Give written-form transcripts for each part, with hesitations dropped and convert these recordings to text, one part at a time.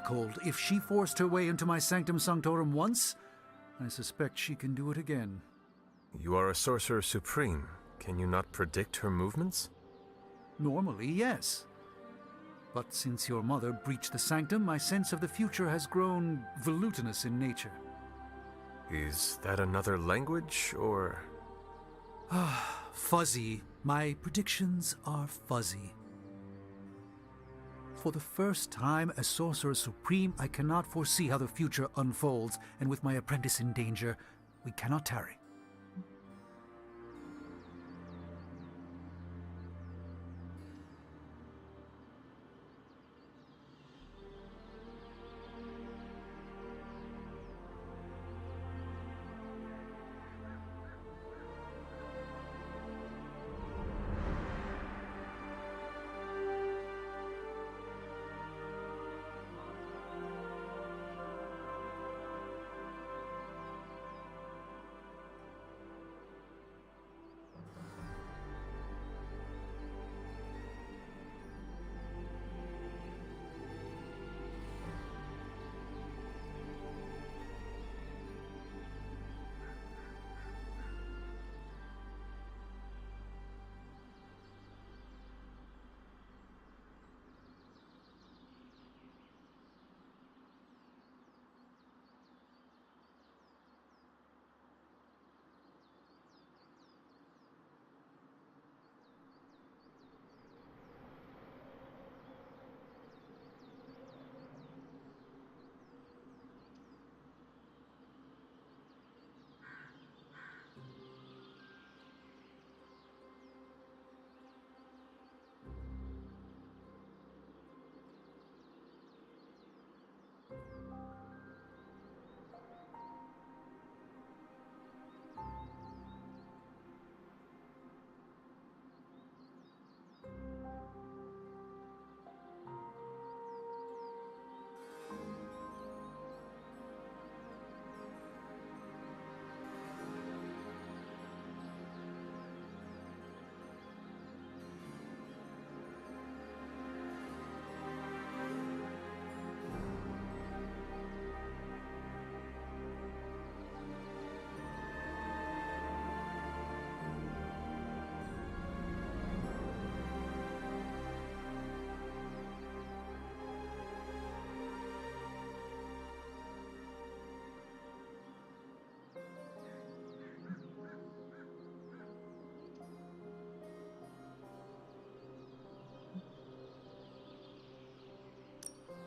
Darkhold. If she forced her way into my Sanctum Sanctorum once, I suspect she can do it again. You are a Sorcerer Supreme. Can you not predict her movements? Normally, yes. But since your mother breached the Sanctum, my sense of the future has grown volutinous in nature. Is that another language, or...? Fuzzy. My predictions are fuzzy. For the first time as Sorcerer Supreme, I cannot foresee how the future unfolds, and with my apprentice in danger, we cannot tarry.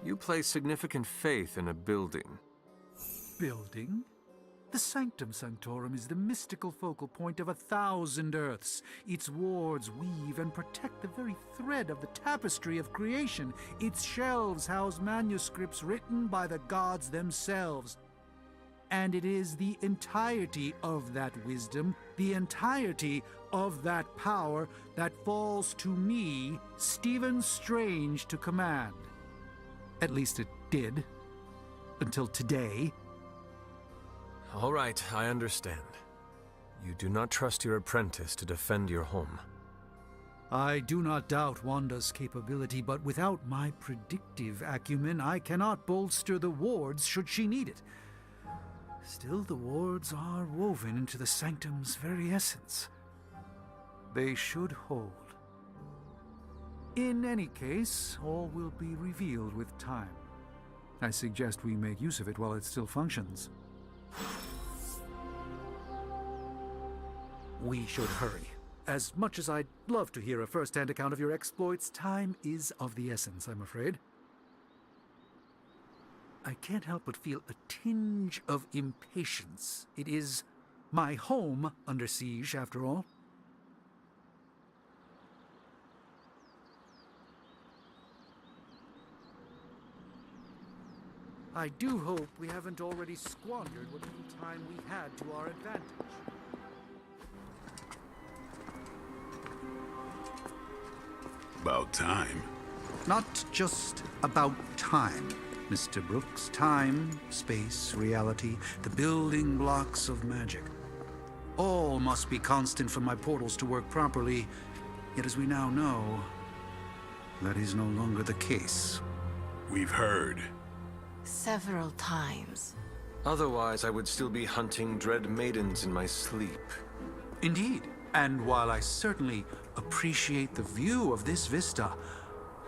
You place significant faith in a building. Building? The Sanctum Sanctorum is the mystical focal point of 1,000 Earths. Its wards weave and protect the very thread of the tapestry of creation. Its shelves house manuscripts written by the gods themselves. And it is the entirety of that wisdom, the entirety of that power, that falls to me, Stephen Strange, to command. At least it did. Until today. All right, I understand. You do not trust your apprentice to defend your home. I do not doubt Wanda's capability, but without my predictive acumen, I cannot bolster the wards should she need it. Still, the wards are woven into the Sanctum's very essence. They should hold. In any case, all will be revealed with time. I suggest we make use of it while it still functions. We should hurry. As much as I'd love to hear a first-hand account of your exploits, time is of the essence, I'm afraid. I can't help but feel a tinge of impatience. It is my home under siege, after all. I do hope we haven't already squandered what little time we had to our advantage. About time. Not just about time, Mr. Brooks. Time, space, reality, the building blocks of magic. All must be constant for my portals to work properly, yet as we now know, that is no longer the case. We've heard. Several times. Otherwise, I would still be hunting dread maidens in my sleep. Indeed. And while I certainly appreciate the view of this vista,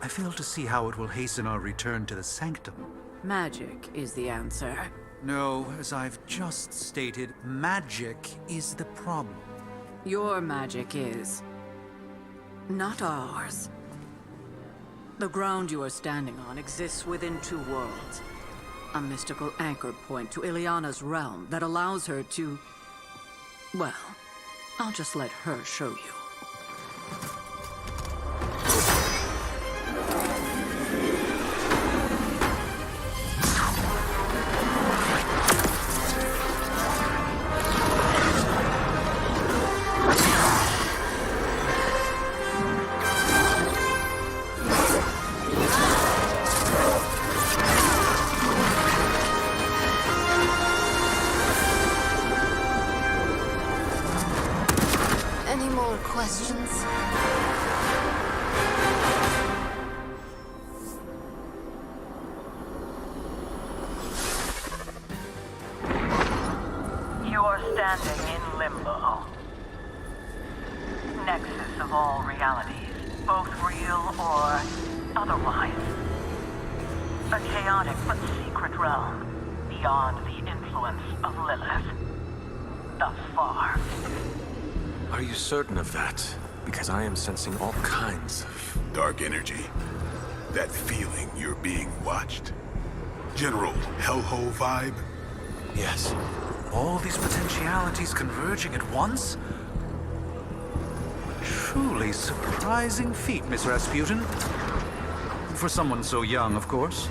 I fail to see how it will hasten our return to the Sanctum. Magic is the answer. No, as I've just stated, magic is the problem. Your magic is... not ours. The ground you are standing on exists within two worlds. A mystical anchor point to Ileana's realm that allows her to... well, I'll just let her show you. Any more questions? You are standing in limbo. Nexus of all realities, both real or otherwise. A chaotic but secret realm, beyond the influence of Lilith. Thus far. Are you certain of that? Because I am sensing all kinds of... Dark energy. That feeling you're being watched. General hellhole vibe. Yes. All these potentialities converging at once? Truly surprising feat, Miss Rasputin. For someone so young, of course.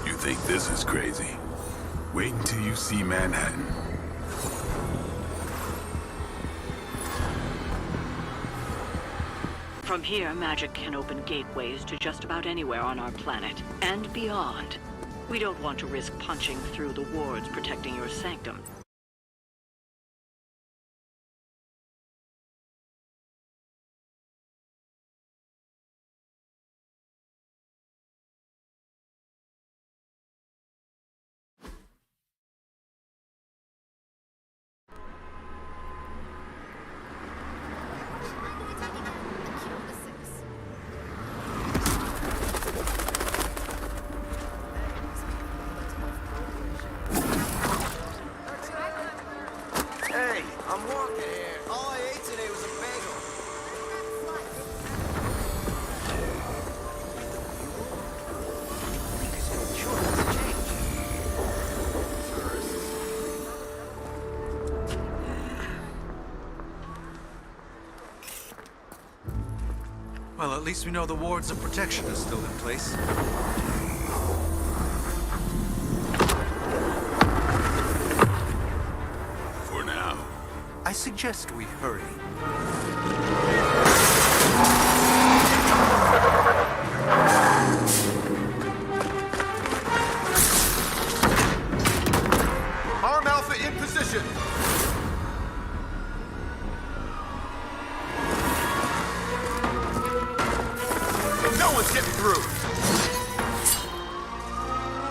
You think this is crazy? Wait until you see Manhattan. From here, magic can open gateways to just about anywhere on our planet, and beyond. We don't want to risk punching through the wards protecting your sanctum. Hey, I'm walking here. All I ate today was a bagel. Well, at least we know the wards of protection are still in place. For now. I suggest we hurry. Arm Alpha in position. No one's getting through.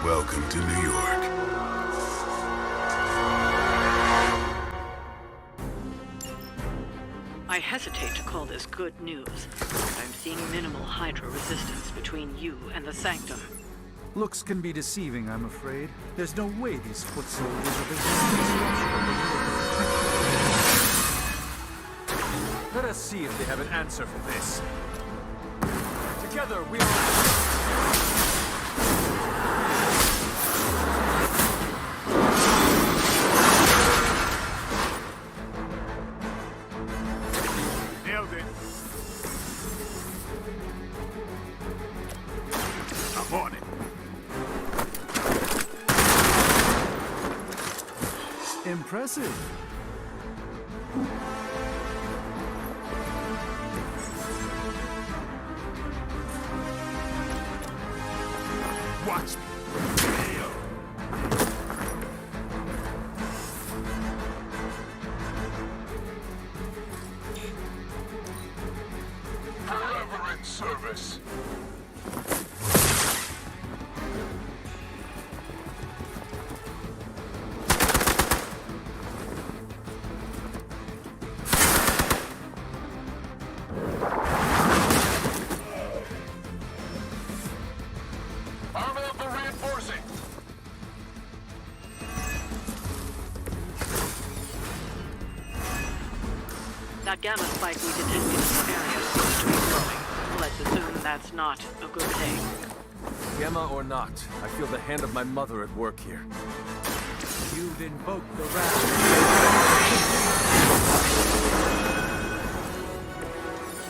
Welcome to New York. I hesitate to call this good news. I'm seeing minimal Hydra resistance between you and the Sanctum. Looks can be deceiving, I'm afraid. There's no way these foot soldiers are resisting disruption of the world. Let us see if they have an answer for this. Together, we are... Nailed it. I'm on it. Impressive. Watch me. Deliverance. service. Armor up and reinforcing. That gamma spike we detected in your area seems to be growing. Let's assume that's not a good thing. Gamma or not, I feel the hand of my mother at work here. You've invoked the wrath.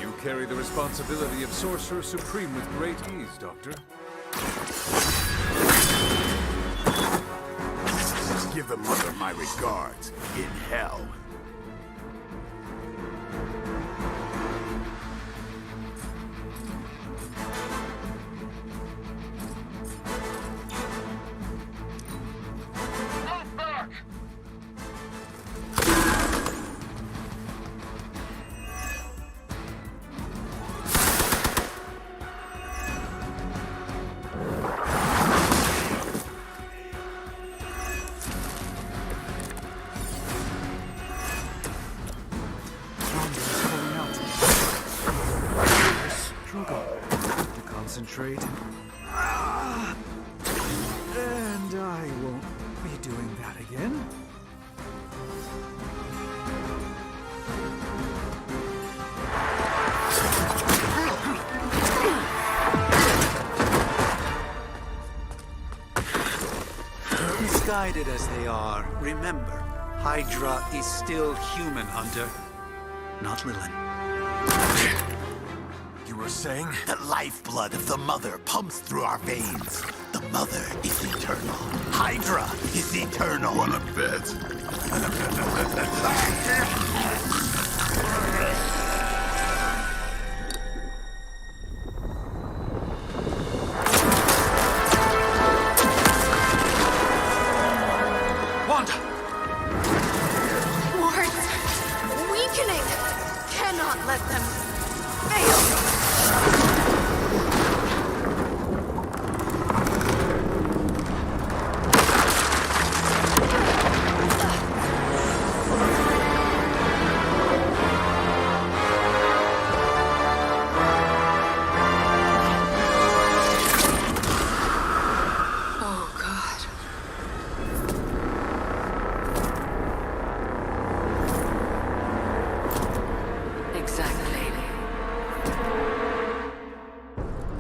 You carry the responsibility of Sorcerer Supreme with great ease, Doctor. Give the mother my regards in hell. Concentrate. And I won't be doing that again. Misguided as they are, remember, Hydra is still human, Hunter. Not Lilin. You were saying? The lifeblood of the mother pumps through our veins. The mother is eternal. Hydra is eternal. Wanna bet? Wanda! Wards! Weakening! Cannot let them fail! Oh, God. Exactly.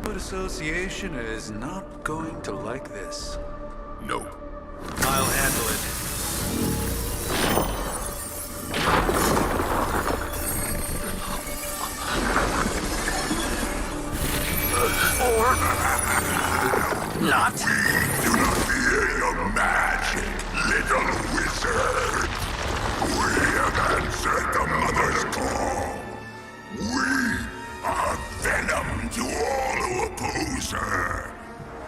But Association is not going to like this. No. I'll handle it. Not? Do not fear your magic, little wizard. We have answered the mother's call. We are venom to all who oppose her.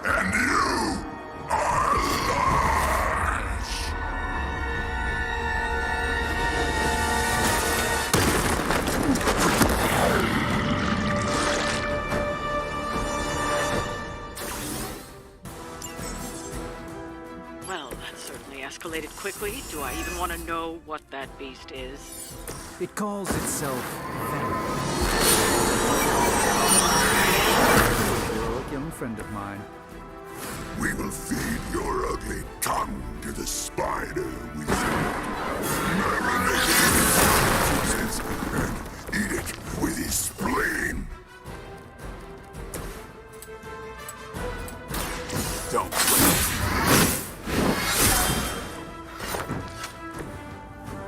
And you are large. Well, that certainly escalated quickly. Do I even want to know what that beast is? It calls itself Venom. A heroic young friend of mine. We will feed your ugly tongue to the spider wizard. Marinate it in juices and eat it with his spleen. Don't.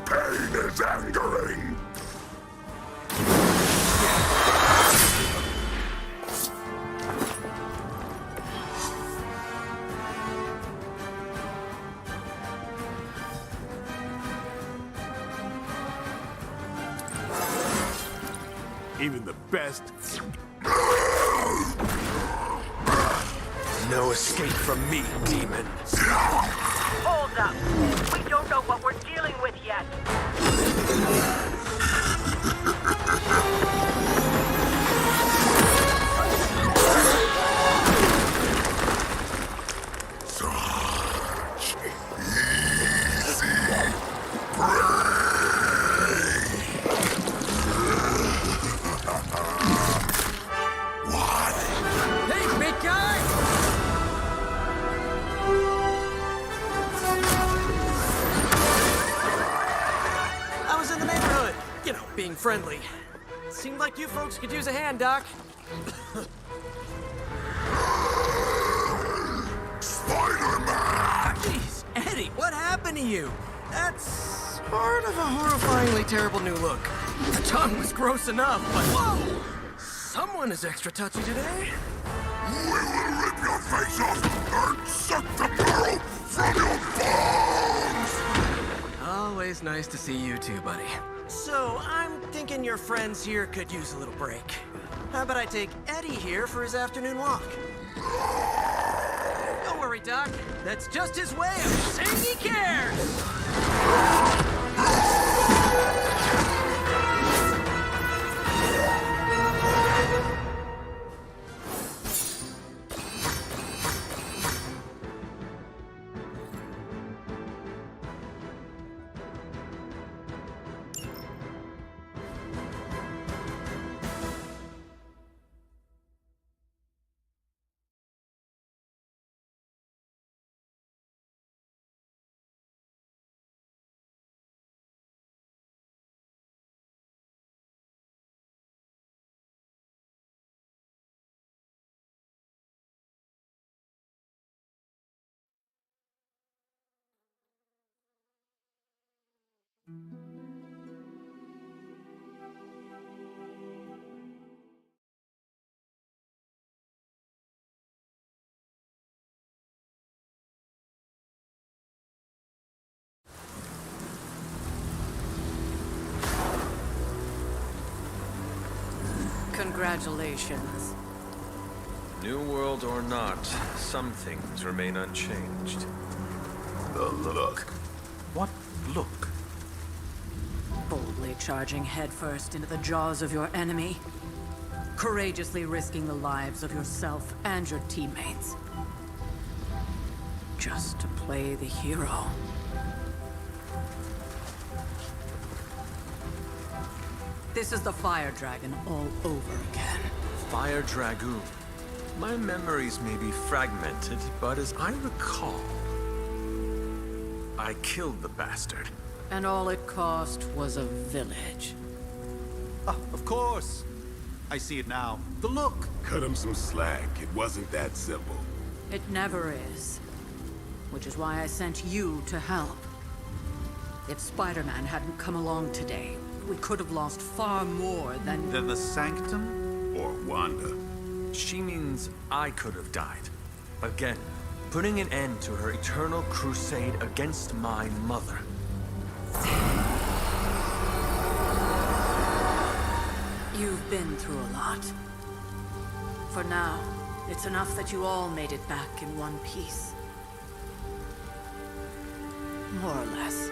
Pain is angering. Even the best. No escape from me, demon. Hold up! We don't know what we're dealing with yet! you know, being friendly. Seemed like you folks could use a hand, Doc. Spider-Man! Jeez, Eddie, what happened to you? That's sort of a horrifyingly terrible new look. The tongue was gross enough, but whoa! Someone is extra touchy today. We will rip your face off and suck the marrow from your bones! Always nice to see you too, buddy. So, I'm thinking your friends here could use a little break. How about I take Eddie here for his afternoon walk? Don't worry, Doc. That's just his way of saying he cares! Congratulations. New world or not, some things remain unchanged. The look. What look? Boldly charging headfirst into the jaws of your enemy. Courageously risking the lives of yourself and your teammates. Just to play the hero. This is the Fire Dragon all over again. Fire Dragoon. My memories may be fragmented, but as I recall, I killed the bastard. And all it cost was a village. Ah, of course. I see it now. The look. Cut him some slack. It wasn't that simple. It never is. Which is why I sent you to help. If Spider-Man hadn't come along today, we could have lost far more than... Then the Sanctum? Or Wanda. She means I could have died. Again, putting an end to her eternal crusade against my mother. You've been through a lot. For now, it's enough that you all made it back in one piece. More or less.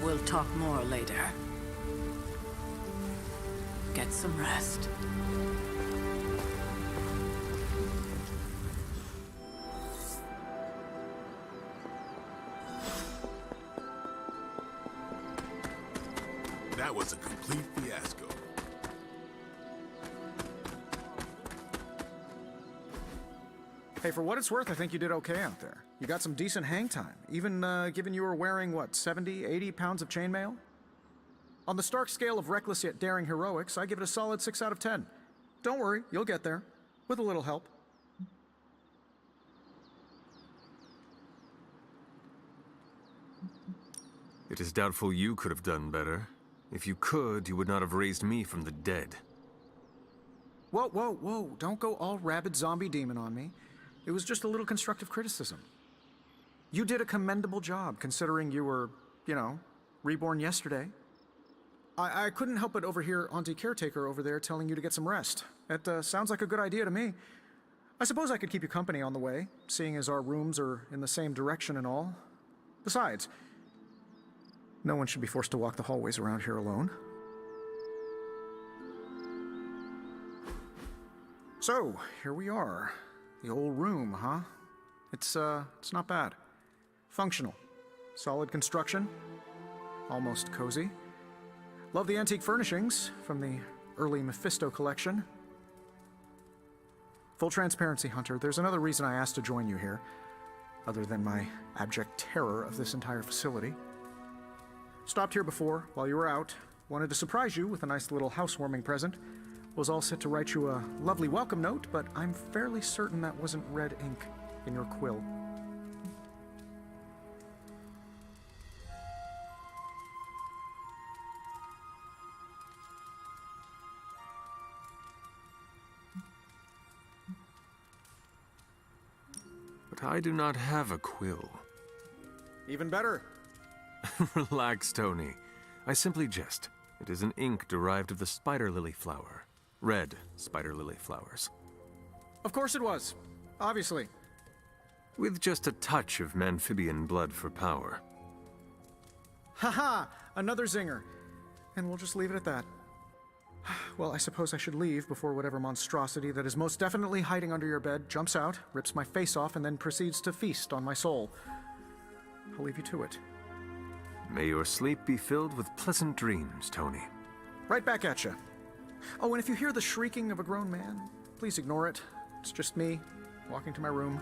We'll talk more later. Get some rest. That was a complete fiasco. Hey, for what it's worth, I think you did okay out there. You got some decent hang time, even given you were wearing, what, 70, 80 pounds of chainmail? On the Stark scale of reckless yet daring heroics, I give it a solid 6 out of 10. Don't worry, you'll get there. With a little help. It is doubtful you could have done better. If you could, you would not have raised me from the dead. Whoa, whoa, whoa, don't go all rabid zombie demon on me. It was just a little constructive criticism. You did a commendable job, considering you were, you know, reborn yesterday. I couldn't help but overhear Auntie Caretaker over there telling you to get some rest. That sounds like a good idea to me. I suppose I could keep you company on the way, seeing as our rooms are in the same direction and all. Besides, no one should be forced to walk the hallways around here alone. So, here we are. The old room, huh? It's not bad. Functional. Solid construction. Almost cozy. Love the antique furnishings from the early Mephisto collection. Full transparency, Hunter, there's another reason I asked to join you here. other than my abject terror of this entire facility. Stopped here before, while you were out. Wanted to surprise you with a nice little housewarming present. Was all set to write you a lovely welcome note, but I'm fairly certain that wasn't red ink in your quill. But I do not have a quill. Even better. Relax, Tony. I simply jest. It is an ink derived of the spider lily flower. Red spider lily flowers. Of course it was. Obviously. With just a touch of Memphibian blood for power. Haha! Another zinger. And we'll just leave it at that. Well, I suppose I should leave before whatever monstrosity that is most definitely hiding under your bed jumps out, rips my face off, and then proceeds to feast on my soul. I'll leave you to it. May your sleep be filled with pleasant dreams, Tony. Right back at you. Oh, and if you hear the shrieking of a grown man, please ignore it. It's just me, walking to my room.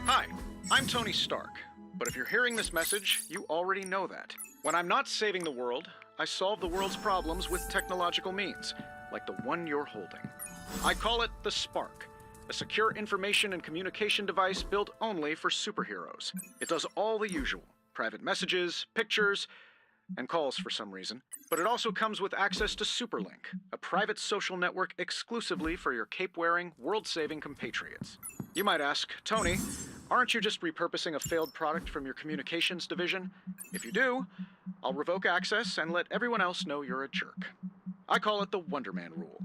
Hi, I'm Tony Stark. But if you're hearing this message, you already know that. When I'm not saving the world, I solve the world's problems with technological means, like the one you're holding. I call it the Spark. A secure information and communication device built only for superheroes. It does all the usual. Private messages, pictures, and calls for some reason. But it also comes with access to Superlink, a private social network exclusively for your cape-wearing, world-saving compatriots. You might ask, Tony, aren't you just repurposing a failed product from your communications division? If you do, I'll revoke access and let everyone else know you're a jerk. I call it the Wonder Man rule.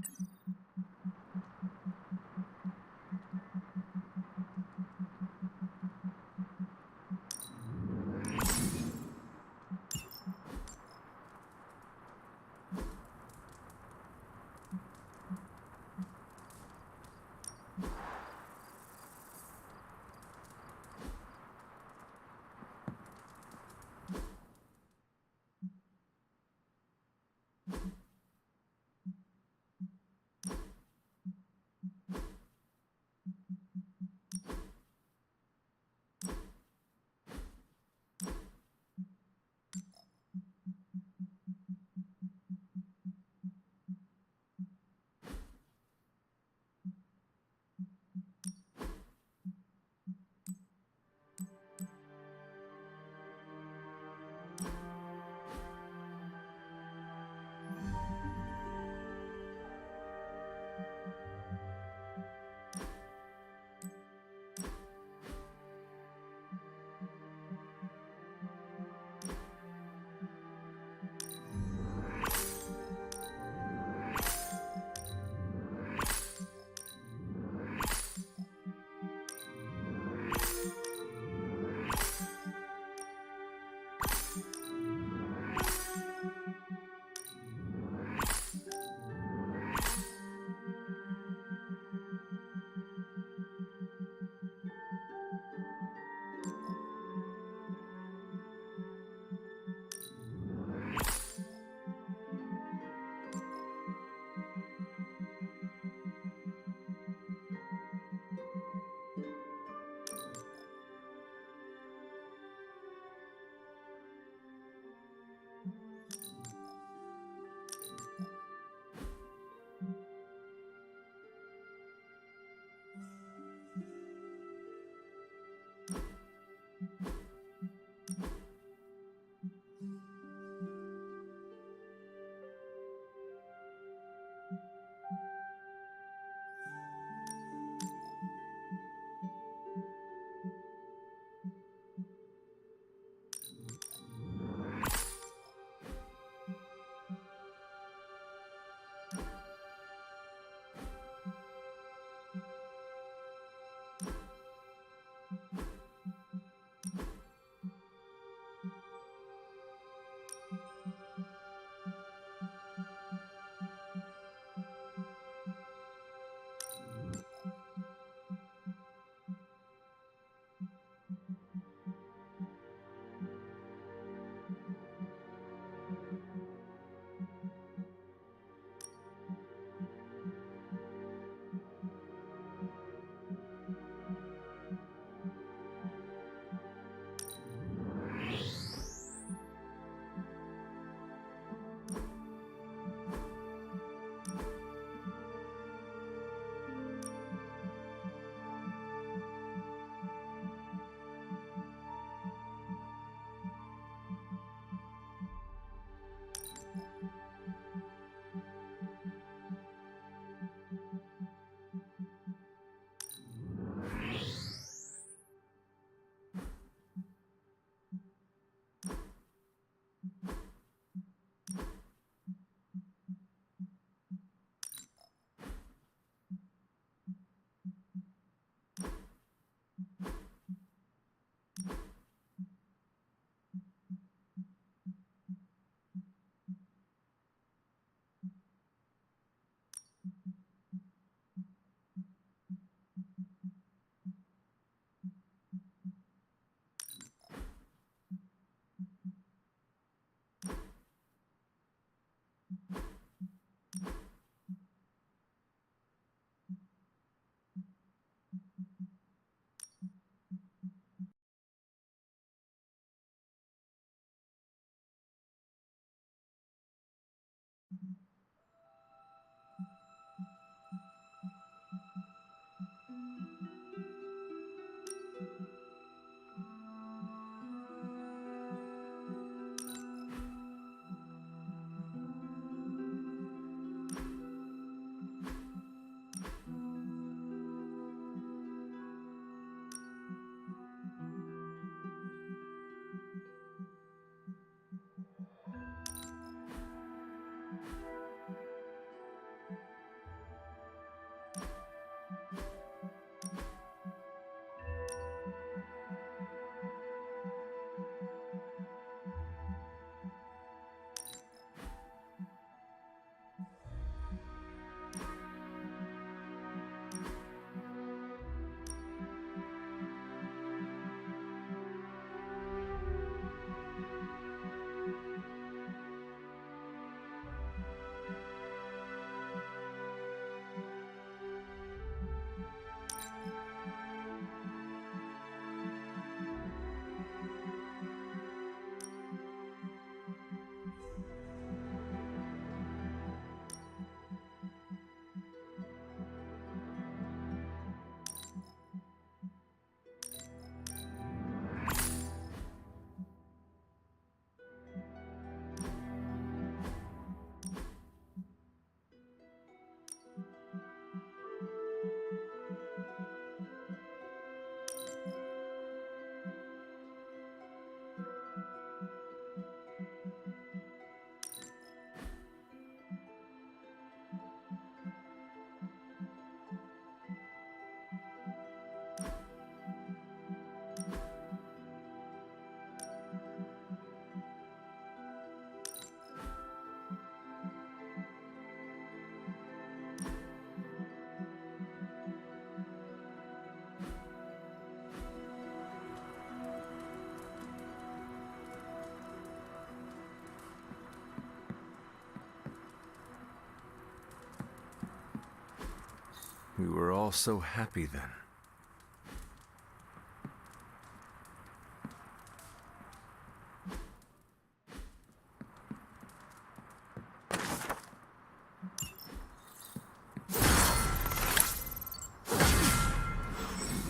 We were all so happy then.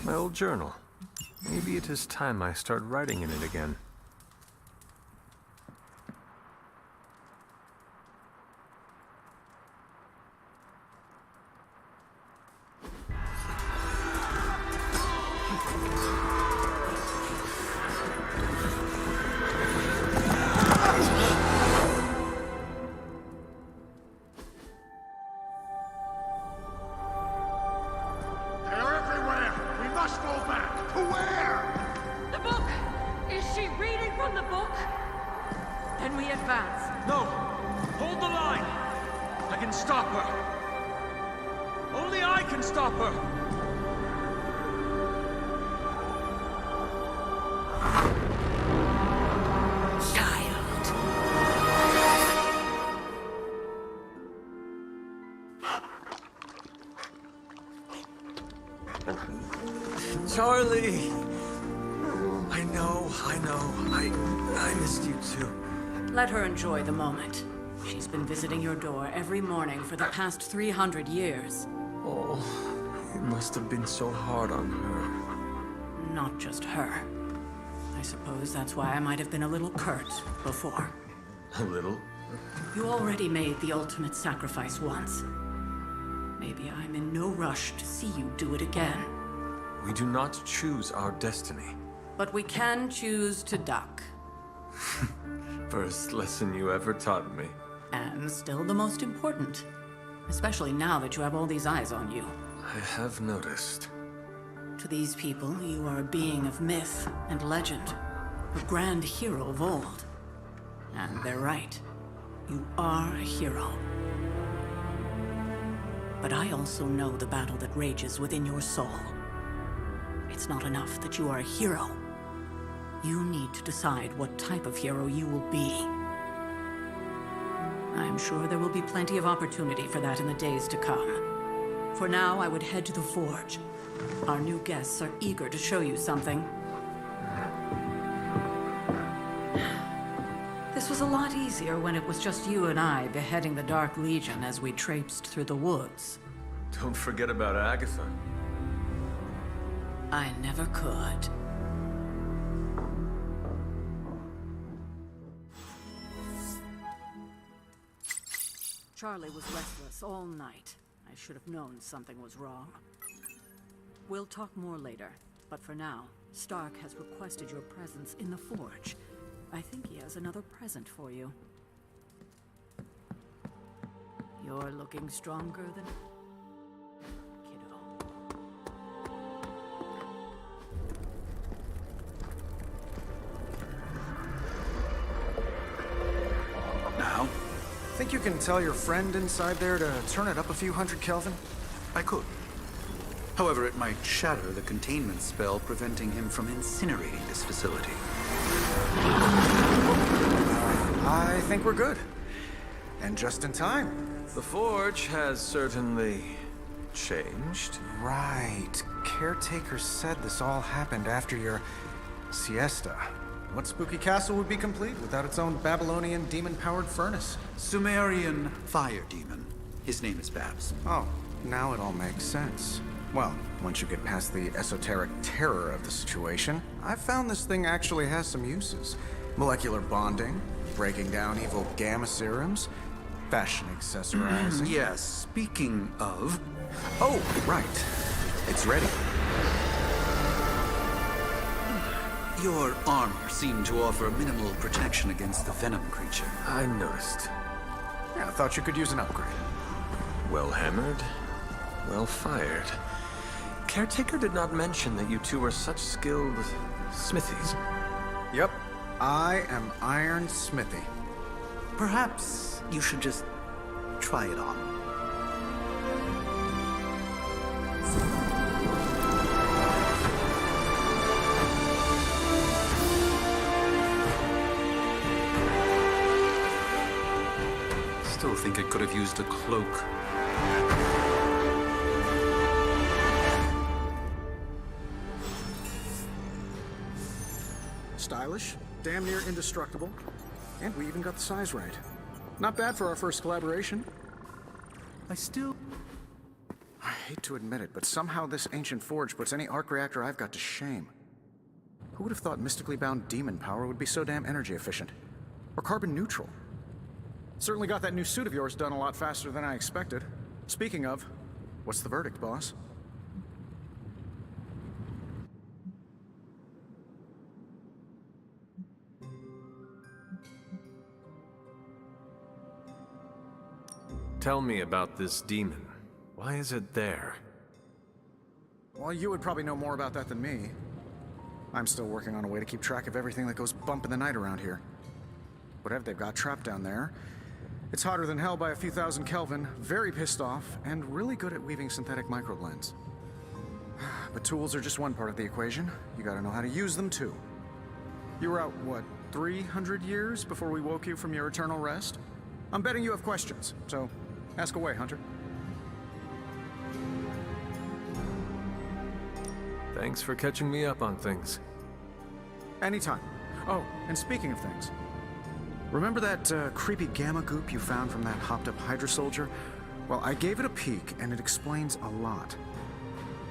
My old journal. Maybe it is time I start writing in it again. They're everywhere! We must go back! To where? The book! Is she reading from the book? Then we advance. No! Hold the line! I can stop her! Only I can stop her! Charlie! I know. I missed you too. Let her enjoy the moment. She's been visiting your door every morning for the past 300 years. Oh, it must have been so hard on her. Not just her. I suppose that's why I might have been a little curt before. A little? You already made the ultimate sacrifice once. Maybe I'm in no rush to see you do it again. We do not choose our destiny. But we can choose to duck. First lesson you ever taught me. And still the most important. Especially now that you have all these eyes on you. I have noticed. To these people, you are a being of myth and legend. A grand hero of old. And they're right. You are a hero. But I also know the battle that rages within your soul. It's not enough that you are a hero. You need to decide what type of hero you will be. I'm sure there will be plenty of opportunity for that in the days to come. For now, I would head to the Forge. Our new guests are eager to show you something. This was a lot easier when it was just you and I beheading the Dark Legion as we traipsed through the woods. Don't forget about Agatha. I never could. Charlie was restless all night. I should have known something was wrong. We'll talk more later, but for now, Stark has requested your presence in the Forge. I think he has another present for you. You're looking stronger than... Now? Think you can tell your friend inside there to turn it up a few hundred Kelvin? I could. However, it might shatter the containment spell preventing him from incinerating this facility. I think we're good. And just in time. The Forge has certainly changed. Right. Caretaker said this all happened after your siesta. What spooky castle would be complete without its own Babylonian demon-powered furnace? Sumerian fire demon. His name is Babs. Oh, now it all makes sense. Well, once you get past the esoteric terror of the situation, I've found this thing actually has some uses. Molecular bonding, breaking down evil gamma serums, fashion accessorizing. Yes, speaking of... Oh, right. It's ready. Your armor seemed to offer minimal protection against the venom creature. I noticed. Yeah, I thought you could use an upgrade. Well hammered, well fired. Caretaker did not mention that you two were such skilled smithies. Yep, I am Iron Smithy. Perhaps you should just try it on. Still think it could have used a cloak. stylish, damn near indestructible, and we even got the size right. Not bad for our first collaboration. I hate to admit it, but somehow this ancient forge puts any arc reactor I've got to shame. Who would have thought mystically bound demon power would be so damn energy efficient? Or carbon neutral? Certainly got that new suit of yours done a lot faster than I expected. Speaking of, what's the verdict, boss? Tell me about this demon. Why is it there? Well, you would probably know more about that than me. I'm still working on a way to keep track of everything that goes bump in the night around here. Whatever they've got trapped down there, it's hotter than hell by a few thousand Kelvin, very pissed off, and really good at weaving synthetic microblends. But tools are just one part of the equation. You gotta know how to use them, too. You were out, what, 300 years before we woke you from your eternal rest? I'm betting you have questions, so ask away, Hunter. Thanks for catching me up on things. Anytime. Oh, and speaking of things, remember that creepy gamma goop you found from that hopped-up Hydra soldier? Well, I gave it a peek, and it explains a lot.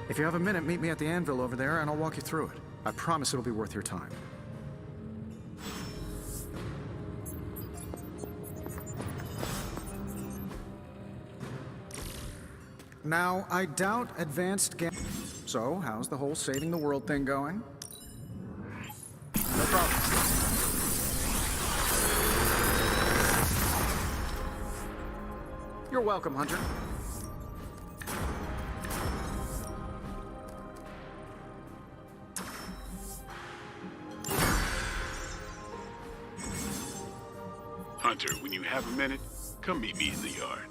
If you have a minute, meet me at the anvil over there, and I'll walk you through it. I promise it'll be worth your time. Now, I doubt advanced gamma... So, how's the whole saving the world thing going? No problem. You're welcome, Hunter. Hunter, when you have a minute, come meet me in the yard.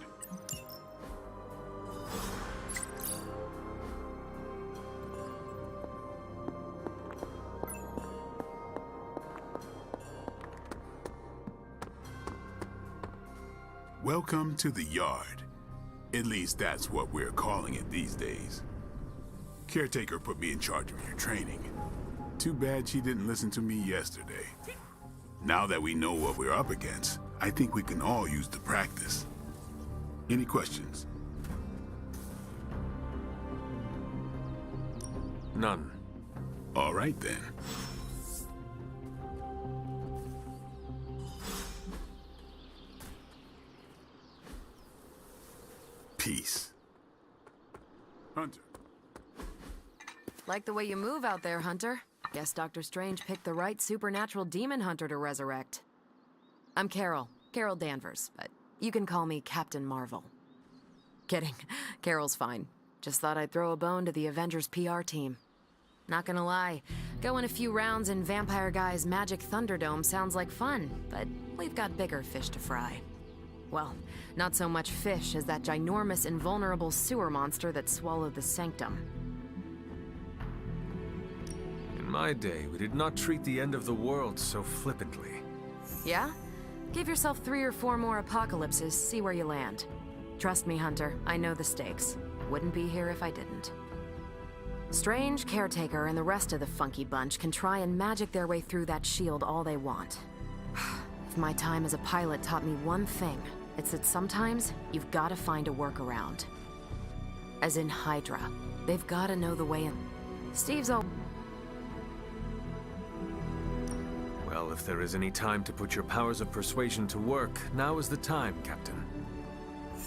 Welcome to the yard. At least that's what we're calling it these days. Caretaker put me in charge of your training. Too bad she didn't listen to me yesterday. Now that we know what we're up against, I think we can all use the practice. Any questions? None. All right then. Peace. Hunter. Like the way you move out there, Hunter. Guess Dr. Strange picked the right supernatural demon hunter to resurrect. I'm Carol Danvers, but you can call me Captain Marvel. Kidding. Carol's fine. Just thought I'd throw a bone to the Avengers PR team. Not gonna lie, going a few rounds in Vampire Guy's Magic Thunderdome sounds like fun, but we've got bigger fish to fry. Well, not so much fish as that ginormous invulnerable sewer monster that swallowed the Sanctum. In my day, we did not treat the end of the world so flippantly. Yeah? Give yourself 3 or 4 more apocalypses, see where you land. Trust me, Hunter, I know the stakes. Wouldn't be here if I didn't. Strange, Caretaker, and the rest of the funky bunch can try and magic their way through that shield all they want. If my time as a pilot taught me one thing, it's that sometimes you've got to find a workaround. As in Hydra. They've got to know the way in. Steve's all... Well, if there is any time to put your powers of persuasion to work, now is the time, Captain.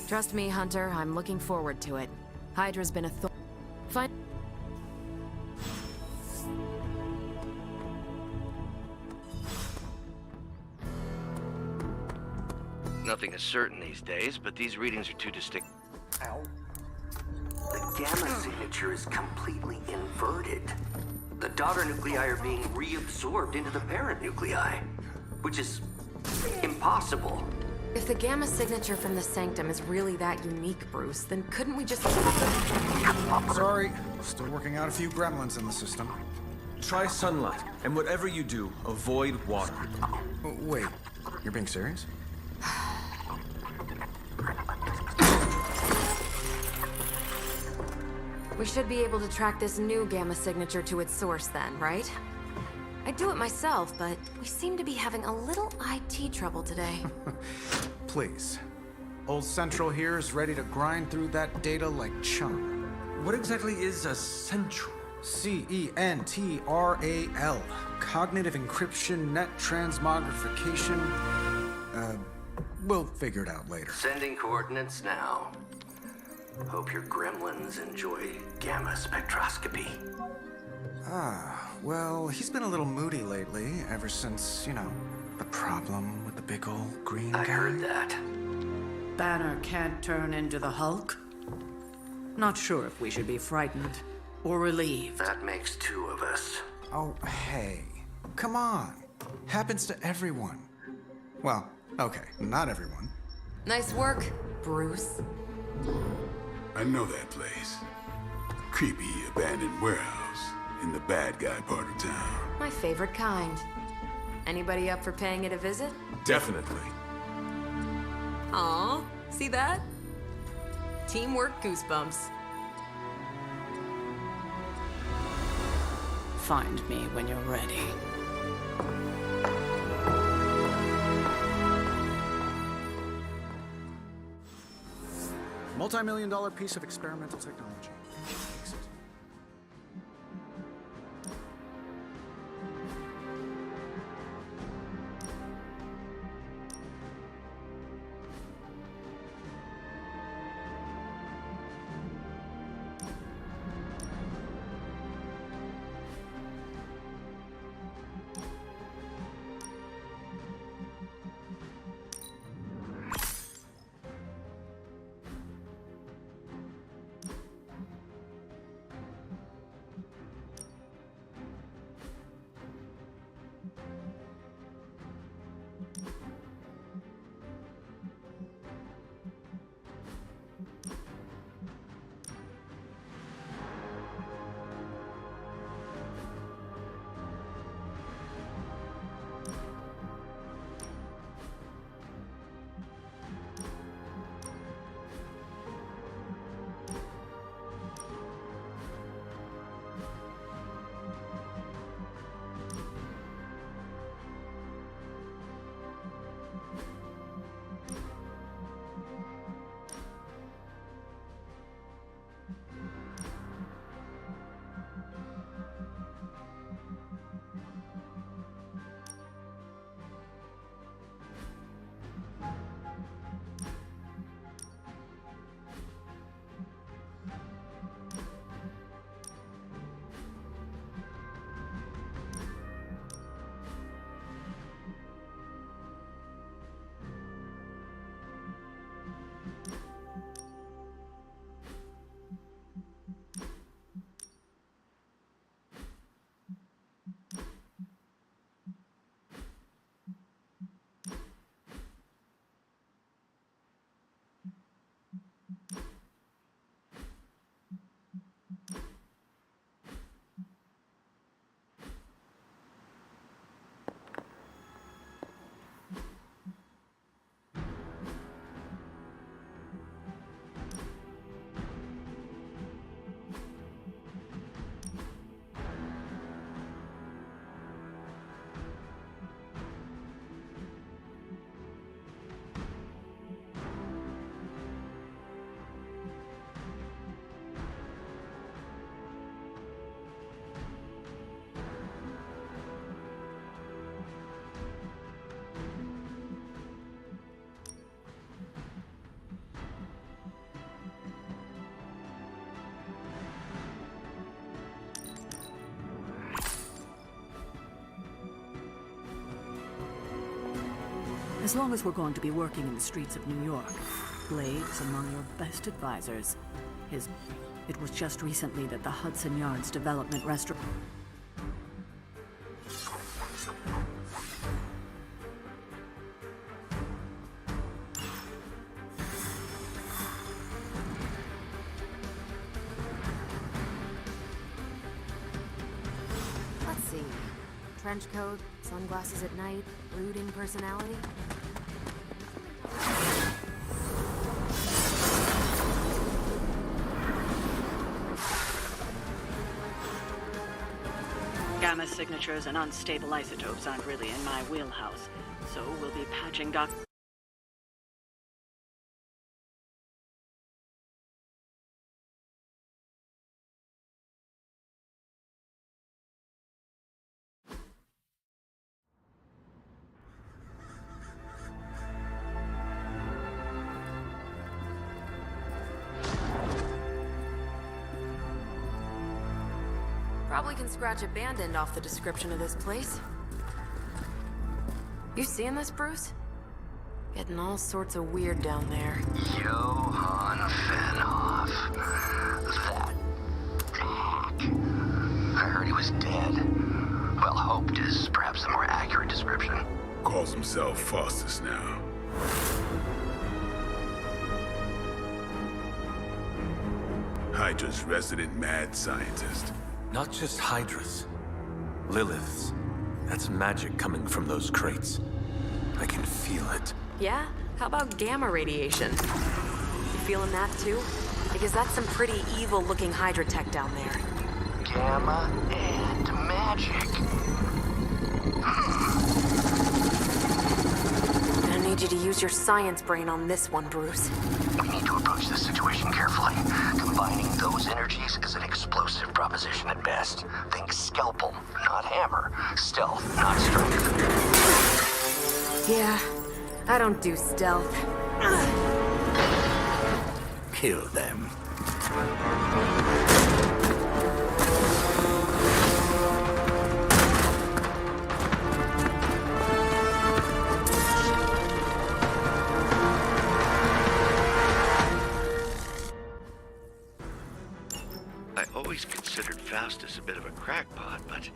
Trust me, Hunter, I'm looking forward to it. Hydra's been a Fine. Nothing is certain these days, but these readings are too distinct. Ow. The gamma signature is completely inverted. The daughter nuclei are being reabsorbed into the parent nuclei, which is impossible. If the gamma signature from the Sanctum is really that unique, Bruce, then couldn't we just... Sorry, still working out a few gremlins in the system. Try sunlight, and whatever you do, avoid water. Wait, you're being serious? We should be able to track this new gamma signature to its source then, right? I'd do it myself, but we seem to be having a little IT trouble today. Please. Old Central here is ready to grind through that data like chum. What exactly is a central? CENTRAL. Cognitive encryption, net transmogrification. We'll figure it out later. Sending coordinates now. Hope your gremlins enjoy gamma spectroscopy. Well, he's been a little moody lately, ever since, the problem with the big old green guy. I heard that. Banner can't turn into the Hulk? Not sure if we should be frightened or relieved. That makes two of us. Oh, hey. Come on. Happens to everyone. Well, okay, not everyone. Nice work, Bruce. I know that place. Creepy abandoned warehouse in the bad guy part of town. My favorite kind. Anybody up for paying it a visit? Definitely. Aw, see that? Teamwork goosebumps. Find me when you're ready. Multi-million-dollar piece of experimental technology. As long as we're going to be working in the streets of New York, Blade is among your best advisors. It was just recently that the Hudson Yards Development Restaurant... Let's see. Trench coat, sunglasses at night, brooding personality. Gamma signatures and unstable isotopes aren't really in my wheelhouse, so we'll be patching Dr. Probably can scratch abandoned off the description of this place. You seeing this, Bruce? Getting all sorts of weird down there. Johann Fenhoff. That hack. I heard he was dead. Well, hoped is perhaps the more accurate description. Calls himself Faustus now. Hydra's resident mad scientist. Not just Hydras. Liliths. That's magic coming from those crates. I can feel it. Yeah? How about gamma radiation? You feeling that too? Because that's some pretty evil-looking Hydra tech down there. Gamma and magic. I need you to use your science brain on this one, Bruce. We need to approach this situation carefully. Combining those energies is an explosive proposition at best. Think scalpel, not hammer. Stealth, not strength. Yeah, I don't do stealth. Kill them. I always considered Faustus a bit of a crackpot, but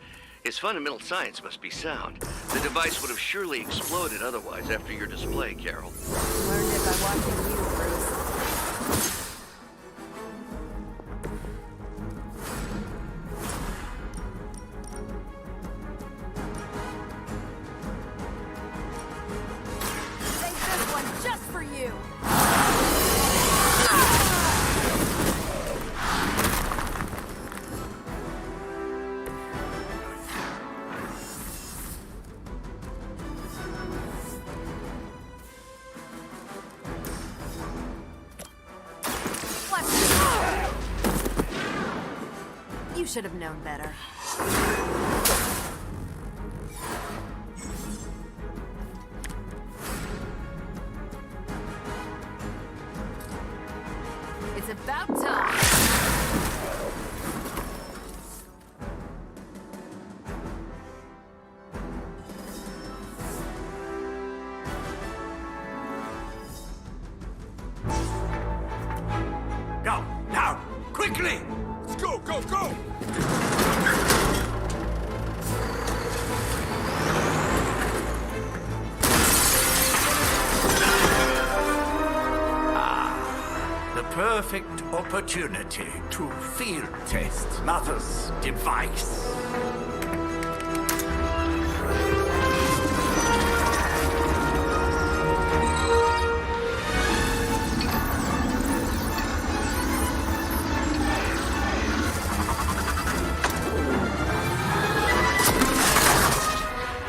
his fundamental science must be sound. The device would have surely exploded otherwise after your display, Carol. Learned it by watching you, Bruce. Save this one just for you! You should have known better. It's about time. Go! Now! Quickly! Let's go, go, go! The perfect opportunity to field test Mother's device.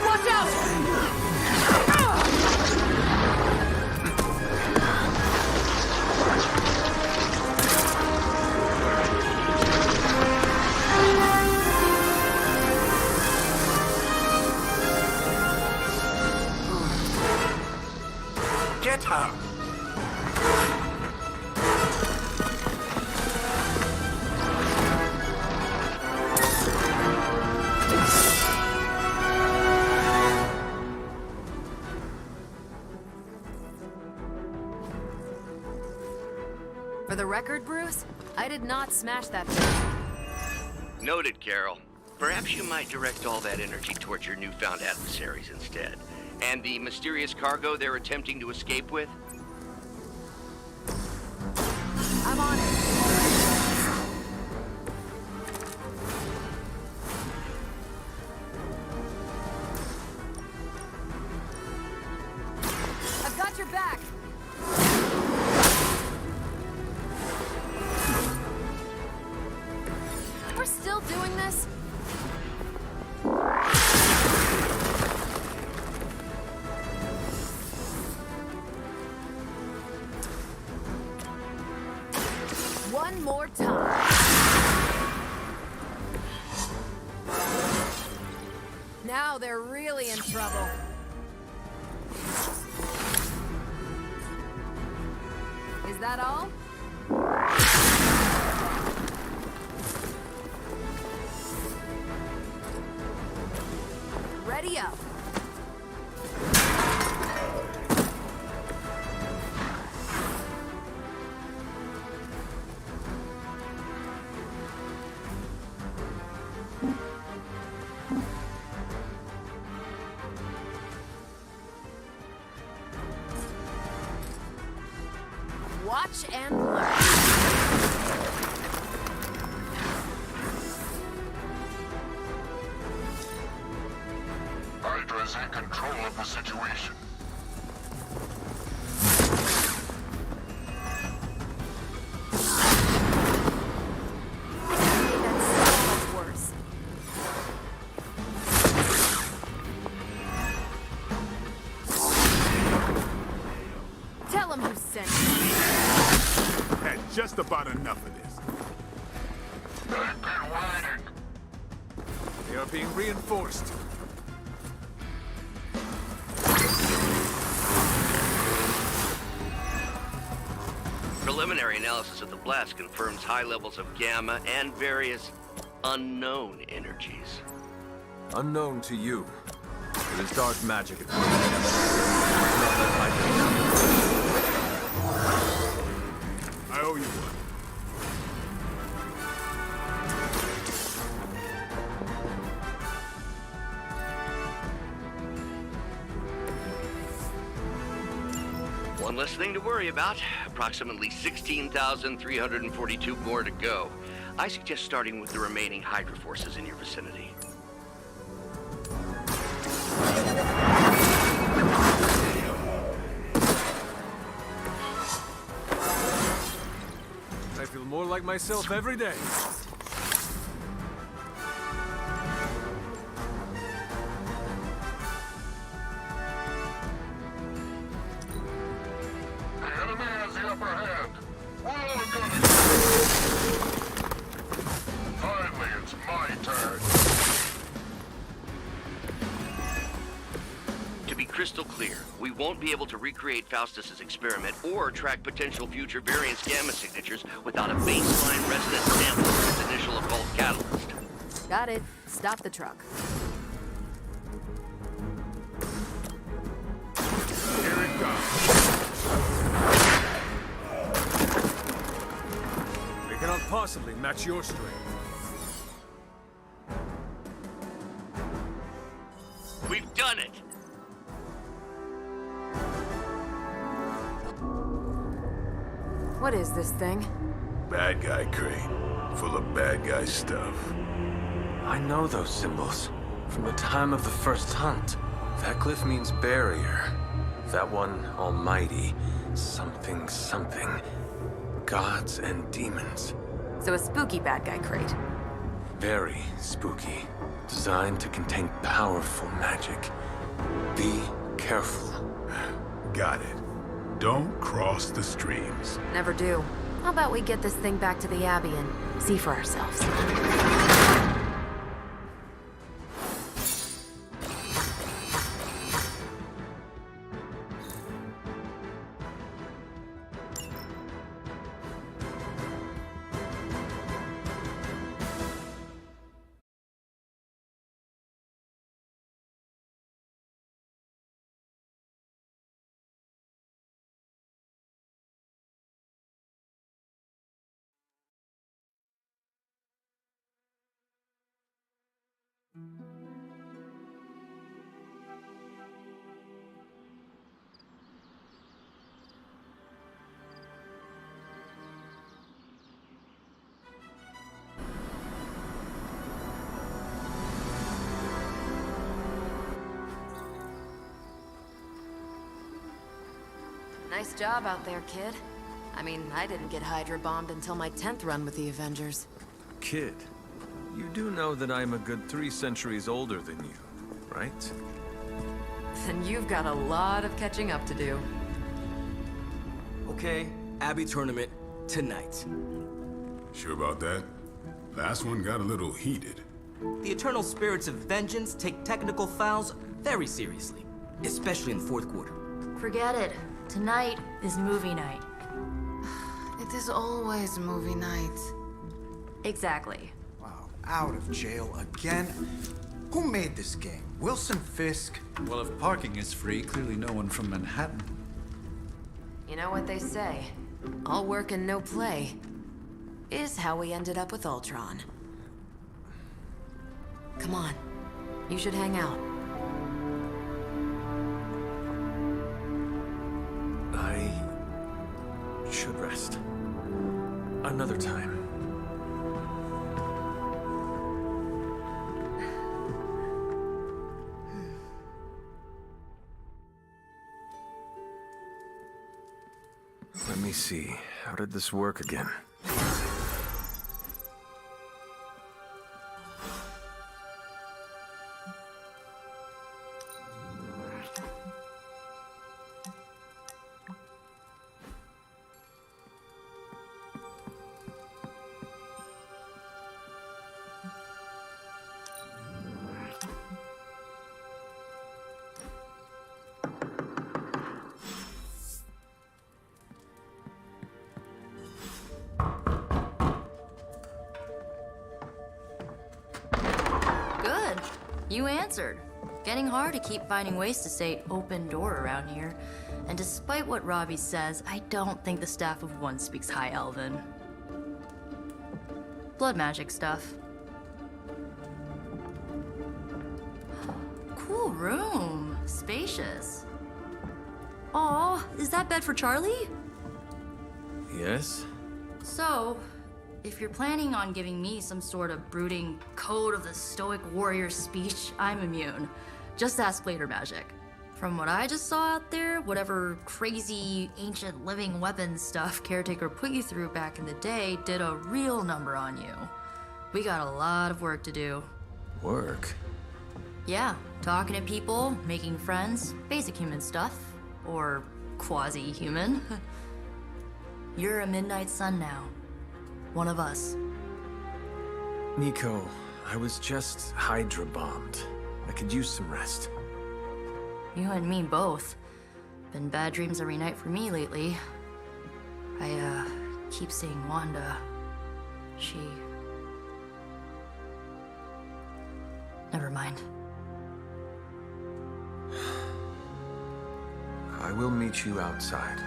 Watch out! Get her! For the record, Bruce, I did not smash that thing. Noted, Carol. Perhaps you might direct all that energy towards your newfound adversaries instead. And the mysterious cargo they're attempting to escape with? I'm on it. I've got your back. We're still doing this? Now they're really in trouble. Is that all? Ready up. Watch and learn. Hydra is in control of the situation. That's so much worse. Tell him who sent you. Had just about enough of this. They've been waiting. They are being reinforced. Preliminary analysis of the blast confirms high levels of gamma and various unknown energies. Unknown to you. It is dark magic at work. Not that I owe you one. One less thing to worry about. Approximately 16,342 more to go. I suggest starting with the remaining Hydra forces in your vicinity. I feel more like myself every day. The enemy has the upper hand. We're all gonna... Finally, it's my turn. To be crystal clear, we won't be able to recreate Faustus's experiment or track potential future variance gamma signatures without a baseline resonance sample of its initial occult catalyst. Got it. Stop the truck. Here it comes. They cannot possibly match your strength. We've done it! What is this thing? Bad guy crate. Full of bad guy stuff. I know those symbols. From the time of the first hunt. That glyph means barrier. That one, almighty. Something, something. Gods and demons. So a spooky bad guy crate. Very spooky. Designed to contain powerful magic. Be careful. Got it. Don't cross the streams. Never do. How about we get this thing back to the Abbey and see for ourselves? Nice job out there, kid. I mean, I didn't get Hydra bombed until my 10th run with the Avengers. Kid, you do know that I'm a good 3 centuries older than you, right? Then you've got a lot of catching up to do. Okay, Abbey tournament tonight. Sure about that? Last one got a little heated. The eternal spirits of vengeance take technical fouls very seriously, especially in the fourth quarter. Forget it. Tonight is movie night. It is always movie night. Exactly. Wow, out of jail again? Who made this game? Wilson Fisk? Well, if parking is free, clearly no one from Manhattan. You know what they say? All work and no play is how we ended up with Ultron. Come on. You should hang out. I should rest. Another time. Let me see. How did this work again? Good. You answered. Getting hard to keep finding ways to say open door around here. And despite what Robbie says, I don't think the staff of One speaks High Elven. Blood magic stuff. Cool room. Spacious. Aw, is that bed for Charlie? Yes? So, if you're planning on giving me some sort of brooding code of the stoic warrior speech, I'm immune. Just ask Blader Magic. From what I just saw out there, whatever crazy ancient living weapons stuff Caretaker put you through back in the day did a real number on you. We got a lot of work to do. Work? Yeah, talking to people, making friends, basic human stuff. Or quasi-human. You're a Midnight Sun now. One of us. Nico, I was just Hydra bombed. I could use some rest. You and me both. Been bad dreams every night for me lately. I, keep seeing Wanda. She... Never mind. I will meet you outside.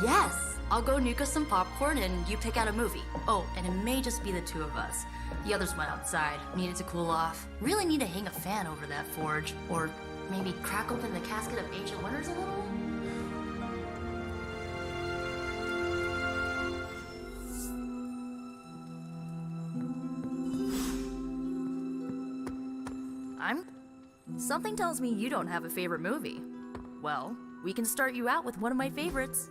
Yes! I'll go nuke us some popcorn and you pick out a movie. Oh, and it may just be the two of us. The others went outside, needed to cool off. Really need to hang a fan over that forge. Or maybe crack open the casket of Ancient Wonders a little? Something tells me you don't have a favorite movie. Well, we can start you out with one of my favorites.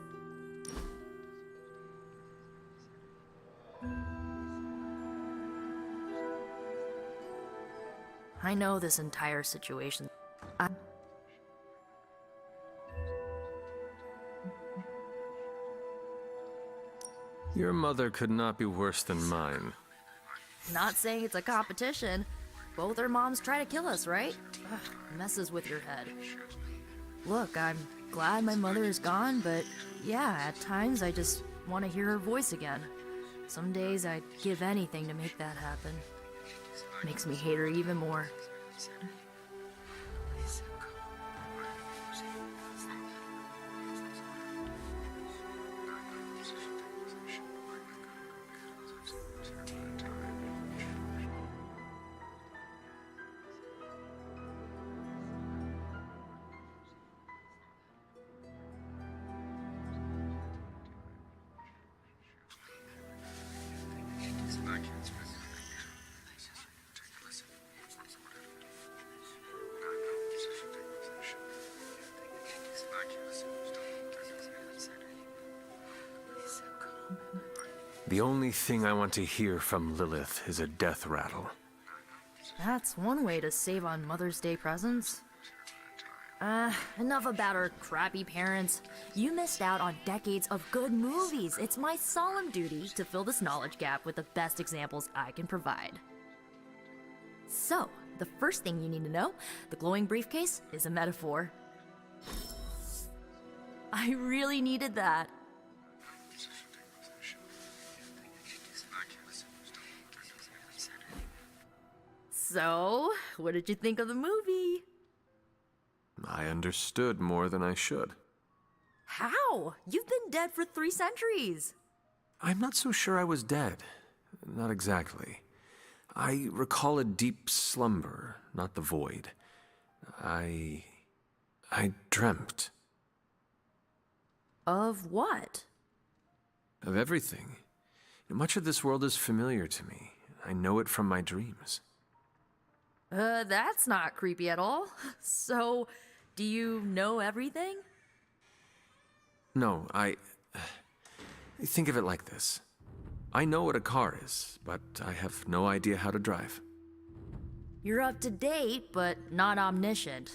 I know this entire situation. Your mother could not be worse than mine. Not saying it's a competition. Both our moms try to kill us, right? Ugh, messes with your head. Look, I'm glad my mother is gone, but yeah, at times I just want to hear her voice again. Some days I'd give anything to make that happen. Makes me hate her even more. The only thing I want to hear from Lilith is a death rattle. That's one way to save on Mother's Day presents. Enough about our crappy parents. You missed out on decades of good movies. It's my solemn duty to fill this knowledge gap with the best examples I can provide. So, the first thing you need to know, the glowing briefcase is a metaphor. I really needed that. So, what did you think of the movie? I understood more than I should. How? You've been dead for 3 centuries. I'm not so sure I was dead. Not exactly. I recall a deep slumber, not the void. I dreamt. Of what? Of everything. Much of this world is familiar to me. I know it from my dreams. That's not creepy at all. So, do you know everything? No, think of it like this. I know what a car is, but I have no idea how to drive. You're up to date, but not omniscient.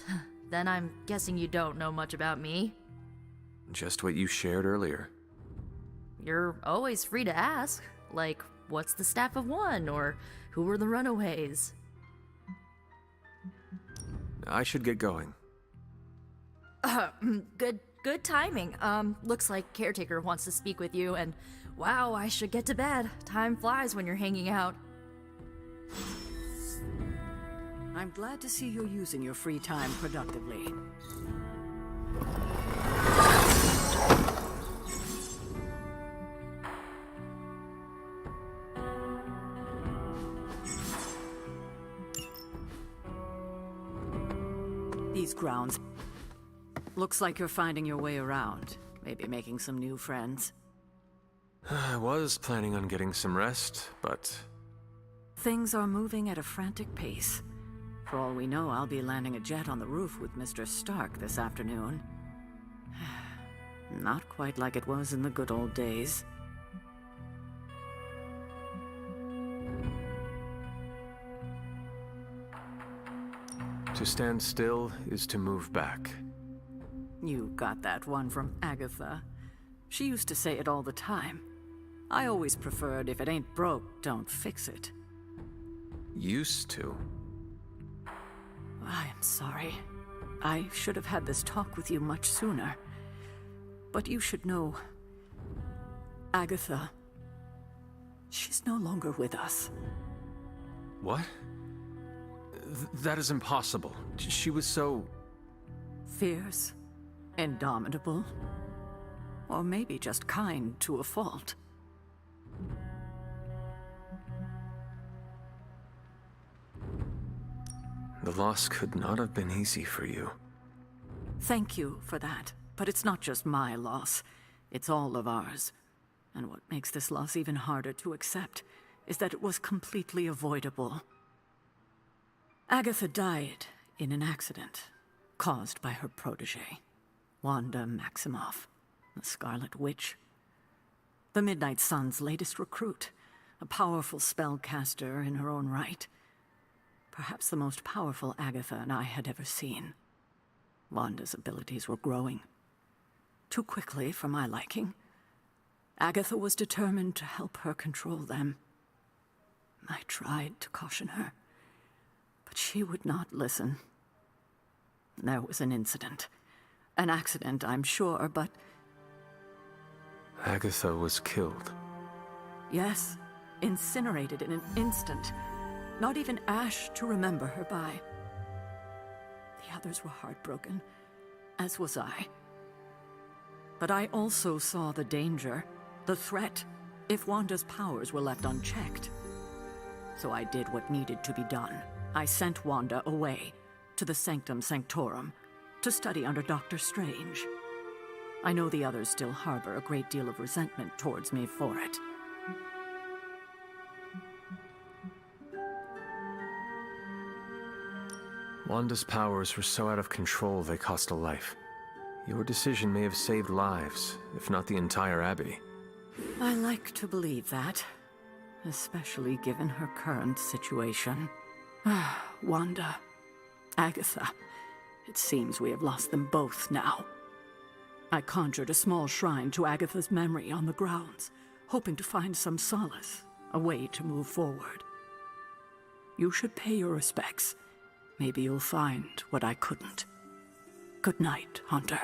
Then I'm guessing you don't know much about me. Just what you shared earlier. You're always free to ask. Like, what's the Staff of One? Or who were the Runaways? I should get going. Good timing. Looks like Caretaker wants to speak with you, and wow, I should get to bed. Time flies when you're hanging out. I'm glad to see you're using your free time productively. These grounds. Looks like you're finding your way around. Maybe making some new friends. I was planning on getting some rest, but... Things are moving at a frantic pace. For all we know, I'll be landing a jet on the roof with Mr. Stark this afternoon. Not quite like it was in the good old days. To stand still is to move back. You got that one from Agatha. She used to say it all the time. I always preferred if it ain't broke, don't fix it. Used to? I am sorry. I should have had this talk with you much sooner. But you should know... Agatha... She's no longer with us. What? That is impossible. She was so... Fierce. Indomitable. Or maybe just kind to a fault. The loss could not have been easy for you. Thank you for that. But it's not just my loss. It's all of ours. And what makes this loss even harder to accept is that it was completely avoidable. Agatha died in an accident caused by her protege, Wanda Maximoff, the Scarlet Witch. The Midnight Sun's latest recruit, a powerful spellcaster in her own right. Perhaps the most powerful Agatha and I had ever seen. Wanda's abilities were growing. Too quickly for my liking. Agatha was determined to help her control them. I tried to caution her, but she would not listen. There was an incident. An accident, I'm sure, but... Agatha was killed. Yes, incinerated in an instant. Not even ash to remember her by. The others were heartbroken, as was I. But I also saw the danger, the threat, if Wanda's powers were left unchecked. So I did what needed to be done. I sent Wanda away, to the Sanctum Sanctorum, to study under Dr. Strange. I know the others still harbor a great deal of resentment towards me for it. Wanda's powers were so out of control they cost a life. Your decision may have saved lives, if not the entire Abbey. I like to believe that, especially given her current situation. Wanda, Agatha, it seems we have lost them both now. I conjured a small shrine to Agatha's memory on the grounds, hoping to find some solace, a way to move forward. You should pay your respects. Maybe you'll find what I couldn't. Good night, Hunter.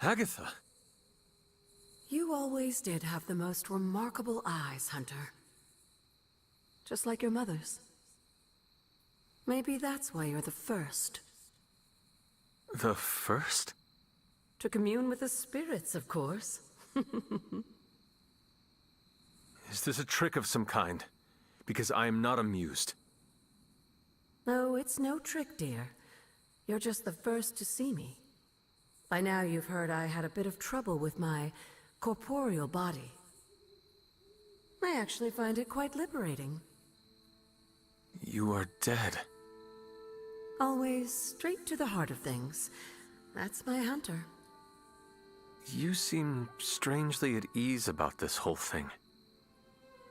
Agatha! You always did have the most remarkable eyes, Hunter. Just like your mother's. Maybe that's why you're the first. The first? To commune with the spirits, of course. Is this a trick of some kind? Because I am not amused. No, it's no trick, dear. You're just the first to see me. By now you've heard I had a bit of trouble with my corporeal body. I actually find it quite liberating. You are dead. Always straight to the heart of things. That's my Hunter. You seem strangely at ease about this whole thing.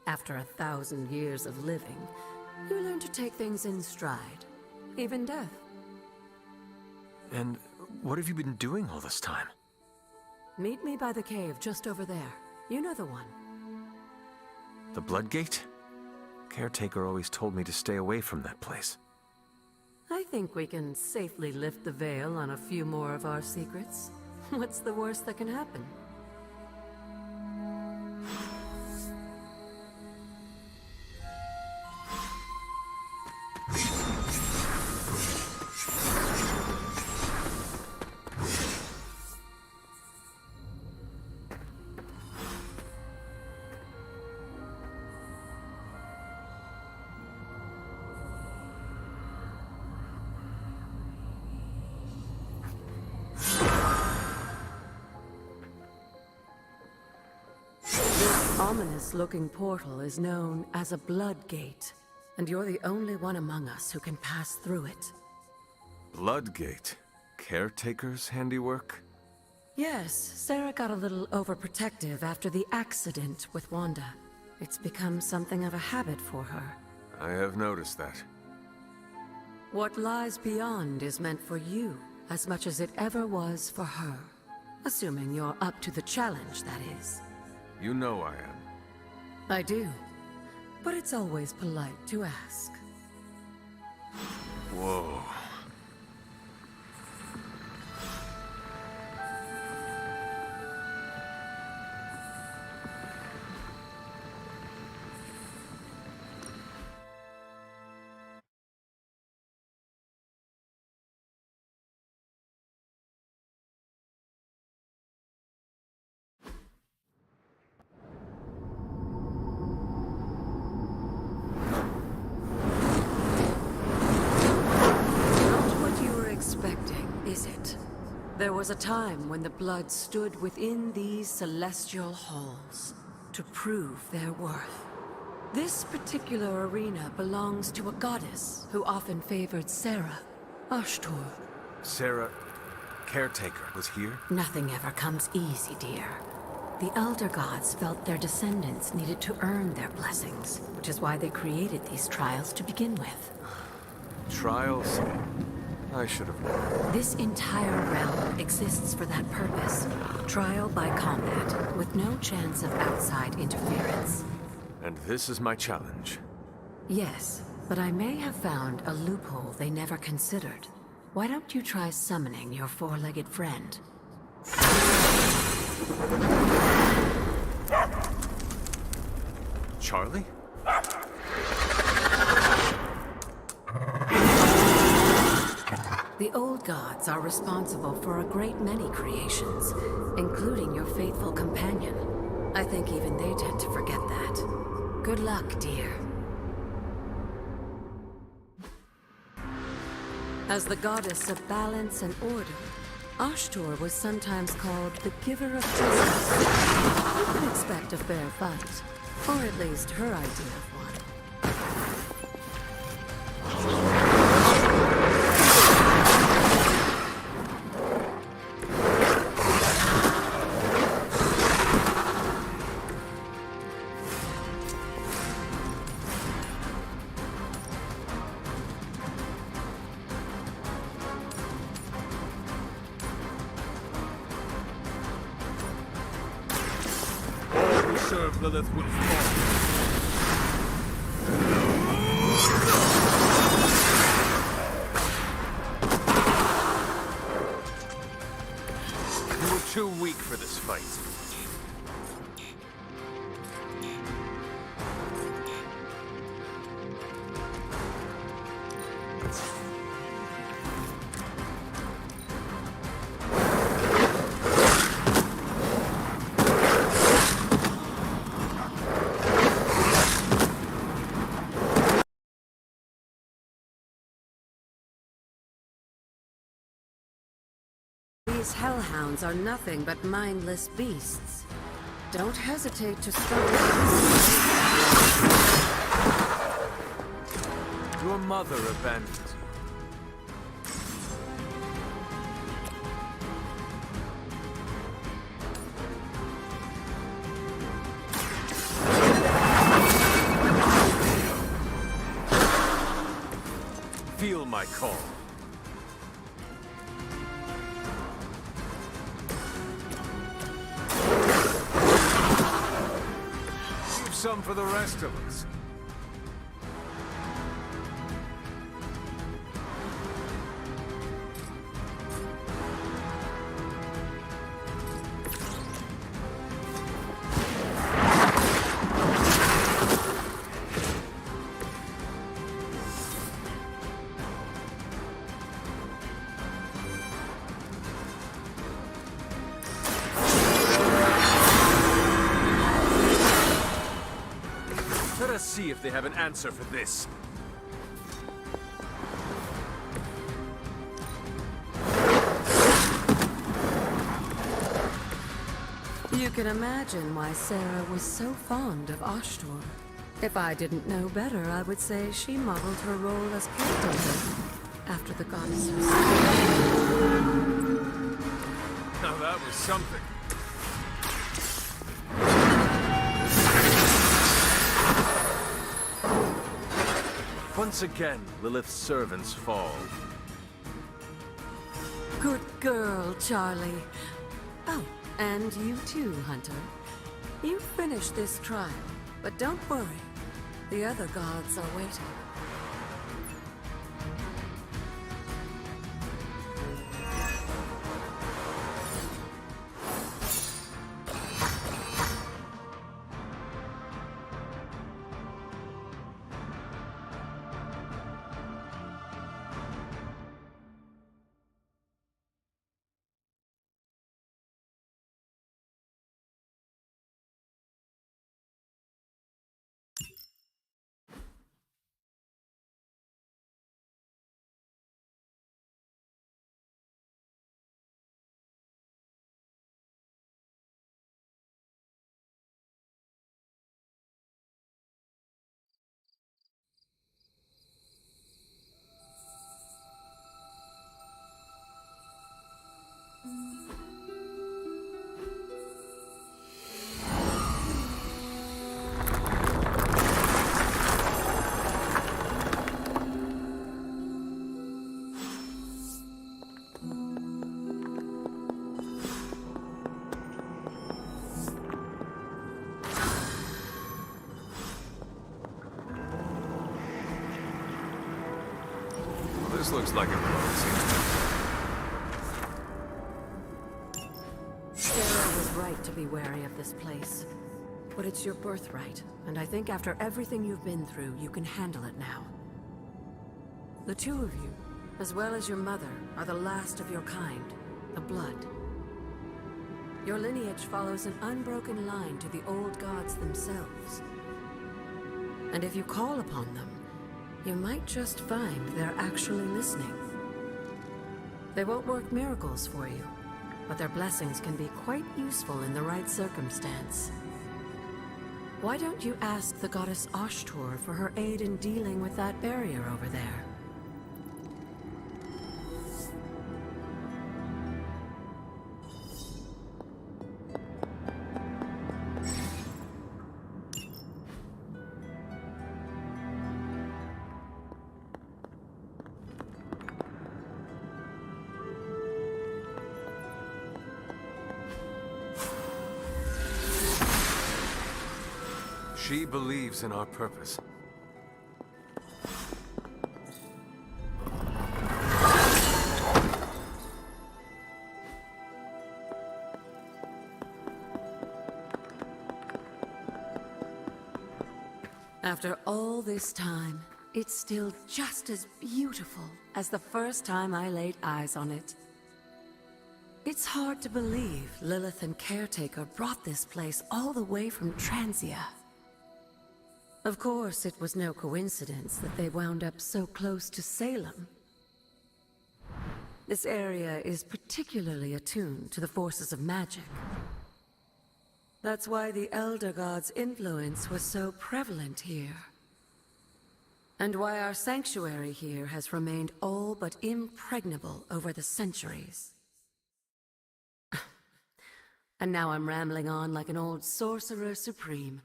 After 1,000 years of living, you learn to take things in stride. Even death. And what have you been doing all this time? Meet me by the cave just over there. You know the one. The Bloodgate? Caretaker always told me to stay away from that place. I think we can safely lift the veil on a few more of our secrets. What's the worst that can happen? Ominous-looking portal is known as a Bloodgate, and you're the only one among us who can pass through it. Bloodgate? Caretaker's handiwork? Yes, Sarah got a little overprotective after the accident with Wanda. It's become something of a habit for her. I have noticed that. What lies beyond is meant for you as much as it ever was for her. Assuming you're up to the challenge, that is. You know I am. I do. But it's always polite to ask. Whoa. There was a time when the blood stood within these celestial halls, to prove their worth. This particular arena belongs to a goddess who often favored Sarah, Ashtur. Sarah, caretaker, was here? Nothing ever comes easy, dear. The Elder Gods felt their descendants needed to earn their blessings, which is why they created these trials to begin with. Trials? I should have known. This entire realm exists for that purpose. Trial by combat, with no chance of outside interference. And this is my challenge. Yes, but I may have found a loophole they never considered. Why don't you try summoning your four-legged friend? Charlie? The old gods are responsible for a great many creations, including your faithful companion. I think even they tend to forget that. Good luck, dear. As the goddess of balance and order, Ashtur was sometimes called the giver of justice. You can expect a fair fight, or at least her idea of one. Serve Lilith will fall. You were too weak for this fight. These hellhounds are nothing but mindless beasts. Don't hesitate to struggle. Your mother abandoned you. Feel my call. Some for the rest of us. Let us see if they have an answer for this. You can imagine why Sarah was so fond of Ashtur. If I didn't know better, I would say she modeled her role as caretaker after the goddess herself. Now that was something. Once again, Lilith's servants fall. Good girl, Charlie. Oh, and you too, Hunter. You finished this trial, but don't worry. The other gods are waiting. This looks like a close. Sarah was right to be wary of this place. But it's your birthright, and I think after everything you've been through, you can handle it now. The two of you, as well as your mother, are the last of your kind, the Blood. Your lineage follows an unbroken line to the old gods themselves. And if you call upon them, you might just find they're actually listening. They won't work miracles for you, but their blessings can be quite useful in the right circumstance. Why don't you ask the goddess Ashtur for her aid in dealing with that barrier over there? She believes in our purpose. After all this time, it's still just as beautiful as the first time I laid eyes on it. It's hard to believe Lilith and Caretaker brought this place all the way from Transia. Of course, it was no coincidence that they wound up so close to Salem. This area is particularly attuned to the forces of magic. That's why the Elder God's influence was so prevalent here. And why our sanctuary here has remained all but impregnable over the centuries. And now I'm rambling on like an old sorcerer supreme.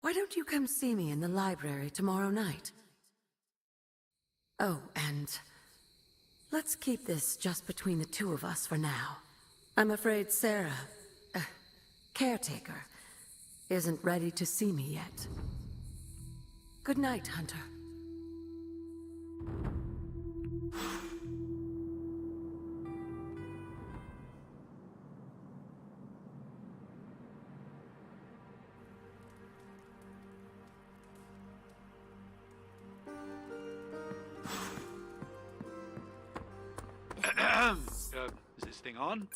Why don't you come see me in the library tomorrow night? Oh, and let's keep this just between the two of us for now. I'm afraid Sarah, Caretaker, isn't ready to see me yet. Good night, Hunter. Is this thing on?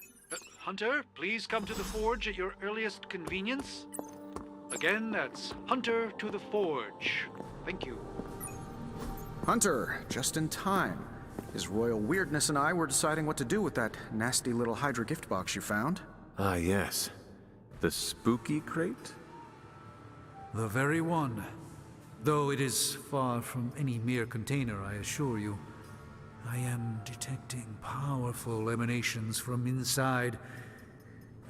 Hunter, please come to the forge at your earliest convenience. Again, that's Hunter to the forge. Thank you. Hunter, just in time. His royal weirdness and I were deciding what to do with that nasty little Hydra gift box you found. Ah, yes. The spooky crate? The very one. Though it is far from any mere container, I assure you. I am detecting powerful emanations from inside.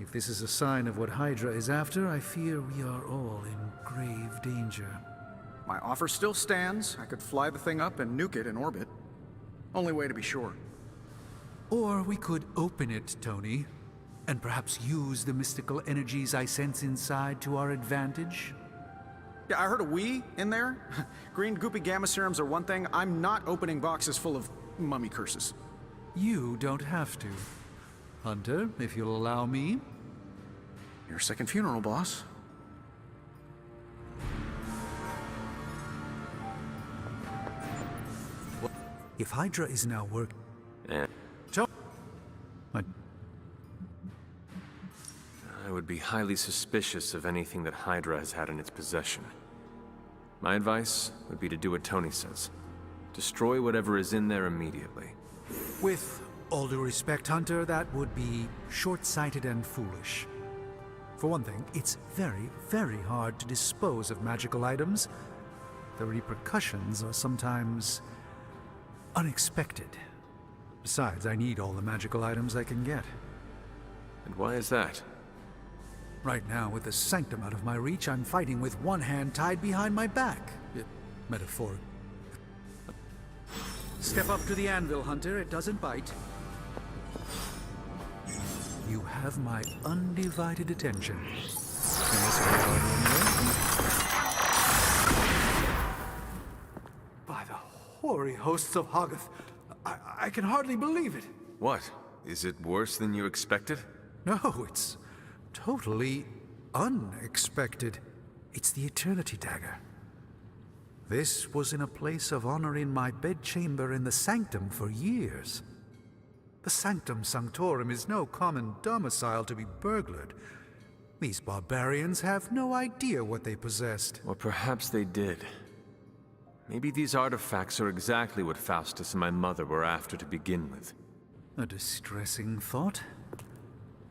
If this is a sign of what Hydra is after, I fear we are all in grave danger. My offer still stands. I could fly the thing up and nuke it in orbit. Only way to be sure. Or we could open it, Tony, and perhaps use the mystical energies I sense inside to our advantage. Yeah, I heard a "we" in there. Green goopy gamma serums are one thing. I'm not opening boxes full of mummy curses. You don't have to. Hunter, if you'll allow me. Your second funeral, boss. If Hydra is now working... Yeah. I would be highly suspicious of anything that Hydra has had in its possession. My advice would be to do what Tony says. Destroy whatever is in there immediately. With all due respect, Hunter, that would be short-sighted and foolish. For one thing, it's very, very hard to dispose of magical items. The repercussions are sometimes unexpected. Besides, I need all the magical items I can get. And why is that? Right now, with the sanctum out of my reach, I'm fighting with one hand tied behind my back. Metaphor. Step up to the anvil, Hunter. It doesn't bite. You have my undivided attention. By the horror hoary hosts of Hoggoth. I can hardly believe it. What? Is it worse than you expected? No, it's totally unexpected. It's the Eternity Dagger. This was in a place of honor in my bedchamber in the Sanctum for years. The Sanctum Sanctorum is no common domicile to be burglared. These barbarians have no idea what they possessed. Or perhaps they did. Maybe these artifacts are exactly what Faustus and my mother were after to begin with. A distressing thought.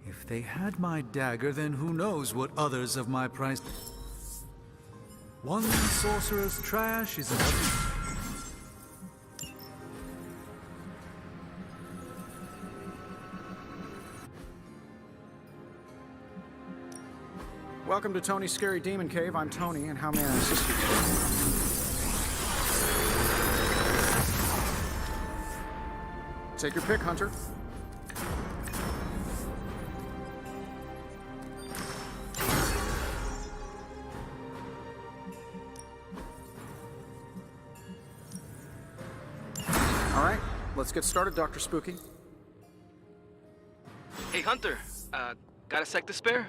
If they had my dagger, then who knows what others of my price... One sorcerer's trash is another... Welcome to Tony's Scary Demon Cave. I'm Tony, and how may I assist you today? Take your pick, Hunter. All right, let's get started, Dr. Spooky. Hey, Hunter. Got a sec to spare?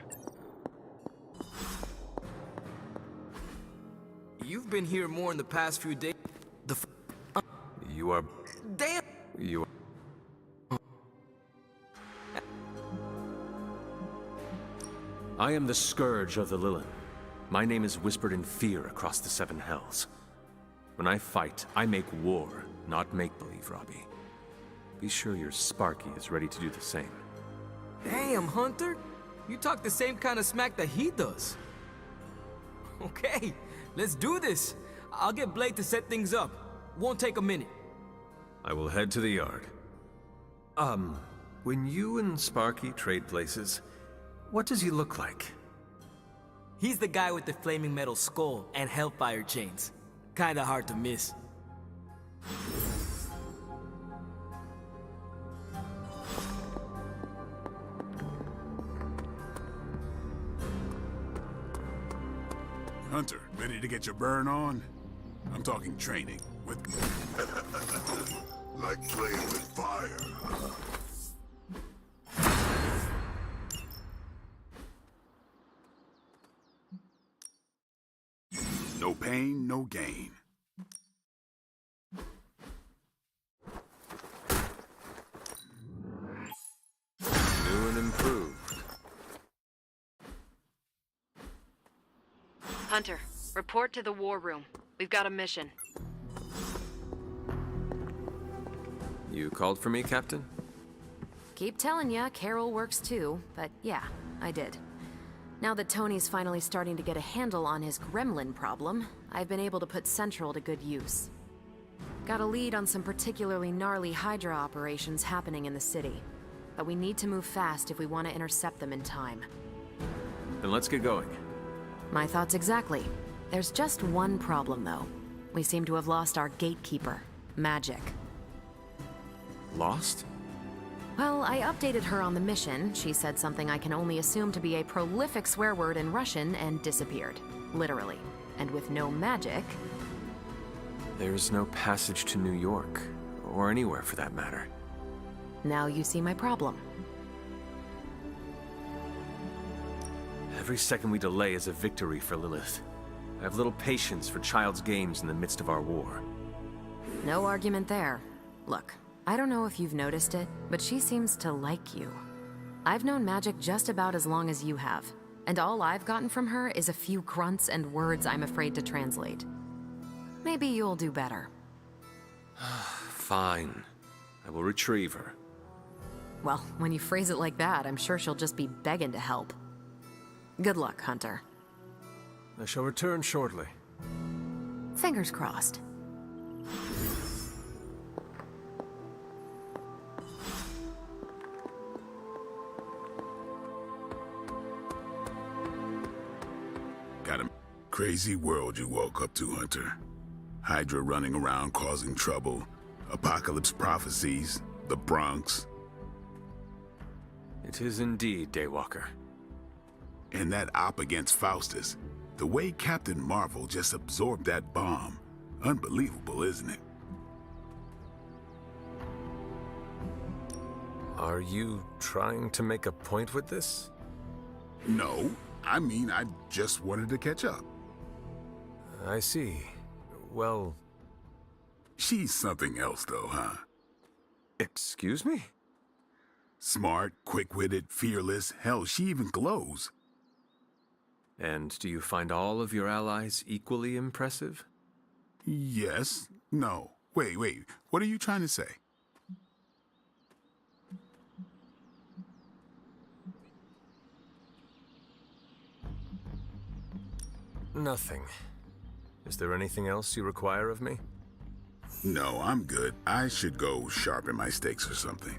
You've been here more in the past few days. You are... Damn! You are... I am the Scourge of the Lilith. My name is whispered in fear across the Seven Hells. When I fight, I make war, not make-believe, Robbie. Be sure your Sparky is ready to do the same. Damn, Hunter! You talk the same kind of smack that he does. Okay, let's do this. I'll get Blade to set things up. Won't take a minute. I will head to the yard. When you and Sparky trade places, what does he look like? He's the guy with the flaming metal skull and hellfire chains. Kinda hard to miss. Hunter, ready to get your burn on? I'm talking training with... like playing with fire. No pain, no gain. New and improved. Hunter, report to the war room. We've got a mission. You called for me, Captain? Keep telling ya, Carol works too, but yeah, I did. Now that Tony's finally starting to get a handle on his gremlin problem, I've been able to put Central to good use. Got a lead on some particularly gnarly Hydra operations happening in the city, but we need to move fast if we want to intercept them in time. Then let's get going. My thoughts exactly. There's just one problem, though. We seem to have lost our gatekeeper, Magic. Lost? Well, I updated her on the mission. She said something I can only assume to be a prolific swear word in Russian and disappeared. Literally. And with no magic... There's no passage to New York, or anywhere for that matter. Now you see my problem. Every second we delay is a victory for Lilith. I have little patience for child's games in the midst of our war. No argument there. Look, I don't know if you've noticed it, but she seems to like you. I've known Magic just about as long as you have, and all I've gotten from her is a few grunts and words I'm afraid to translate. Maybe you'll do better. Fine. I will retrieve her. Well, when you phrase it like that, I'm sure she'll just be begging to help. Good luck, Hunter. I shall return shortly. Fingers crossed. Got a crazy world you woke up to, Hunter. Hydra running around causing trouble, apocalypse prophecies, the Bronx. It is indeed, Daywalker. And that op against Faustus. The way Captain Marvel just absorbed that bomb. Unbelievable, isn't it? Are you trying to make a point with this? No, I mean, I just wanted to catch up. I see. Well... She's something else, though, huh? Excuse me? Smart, quick-witted, fearless. Hell, she even glows. And do you find all of your allies equally impressive? Yes. No. Wait. What are you trying to say? Nothing. Is there anything else you require of me? No, I'm good. I should go sharpen my stakes or something.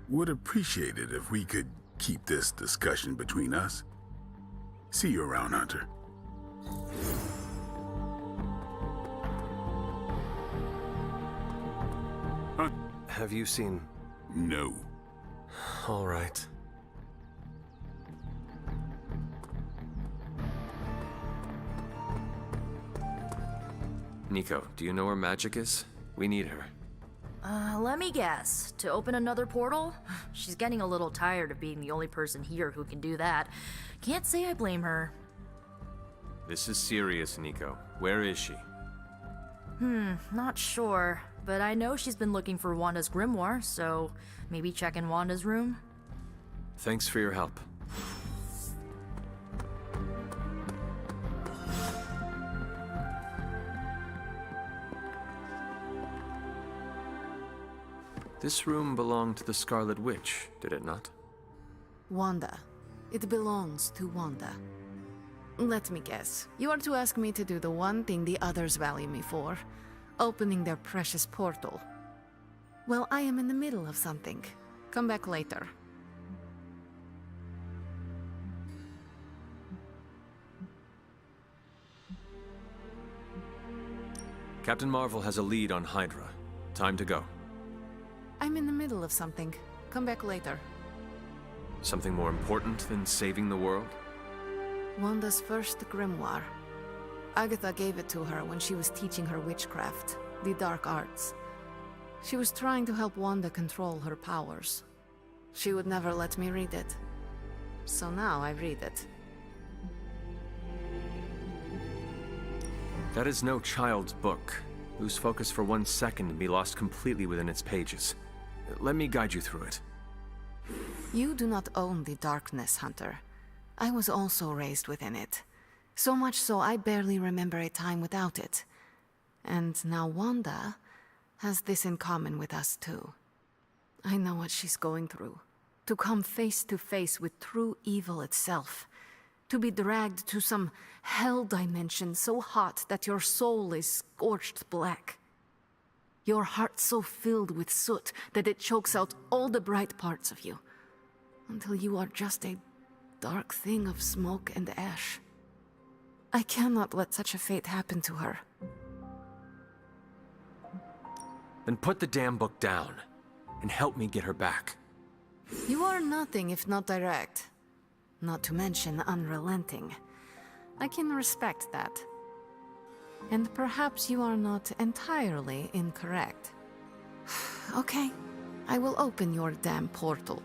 Would appreciate it if we could keep this discussion between us. See you around, Hunter. Have you seen... No. All right. Nico, do you know where Magic is? We need her. Let me guess. To open another portal? She's getting a little tired of being the only person here who can do that. Can't say I blame her. This is serious, Nico. Where is she? Not sure. But I know she's been looking for Wanda's grimoire, so maybe check in Wanda's room? Thanks for your help. This room belonged to the Scarlet Witch, did it not? Wanda. It belongs to Wanda. Let me guess. You are to ask me to do the one thing the others value me for. Opening their precious portal. Well, I am in the middle of something. Come back later. Captain Marvel has a lead on Hydra. Time to go. I'm in the middle of something. Come back later. Something more important than saving the world? Wanda's first grimoire. Agatha gave it to her when she was teaching her witchcraft, the dark arts. She was trying to help Wanda control her powers. She would never let me read it. So now I read it. That is no child's book. Lose focus for 1 second and be lost completely within its pages. Let me guide you through it. You do not own the darkness, Hunter. I was also raised within it. So much so I barely remember a time without it. And now Wanda has this in common with us too. I know what she's going through. To come face to face with true evil itself. To be dragged to some hell dimension so hot that your soul is scorched black. Your heart so filled with soot that it chokes out all the bright parts of you. Until you are just a dark thing of smoke and ash. I cannot let such a fate happen to her. Then put the damn book down, and help me get her back. You are nothing if not direct. Not to mention unrelenting. I can respect that. And perhaps you are not entirely incorrect. Okay, I will open your damn portal.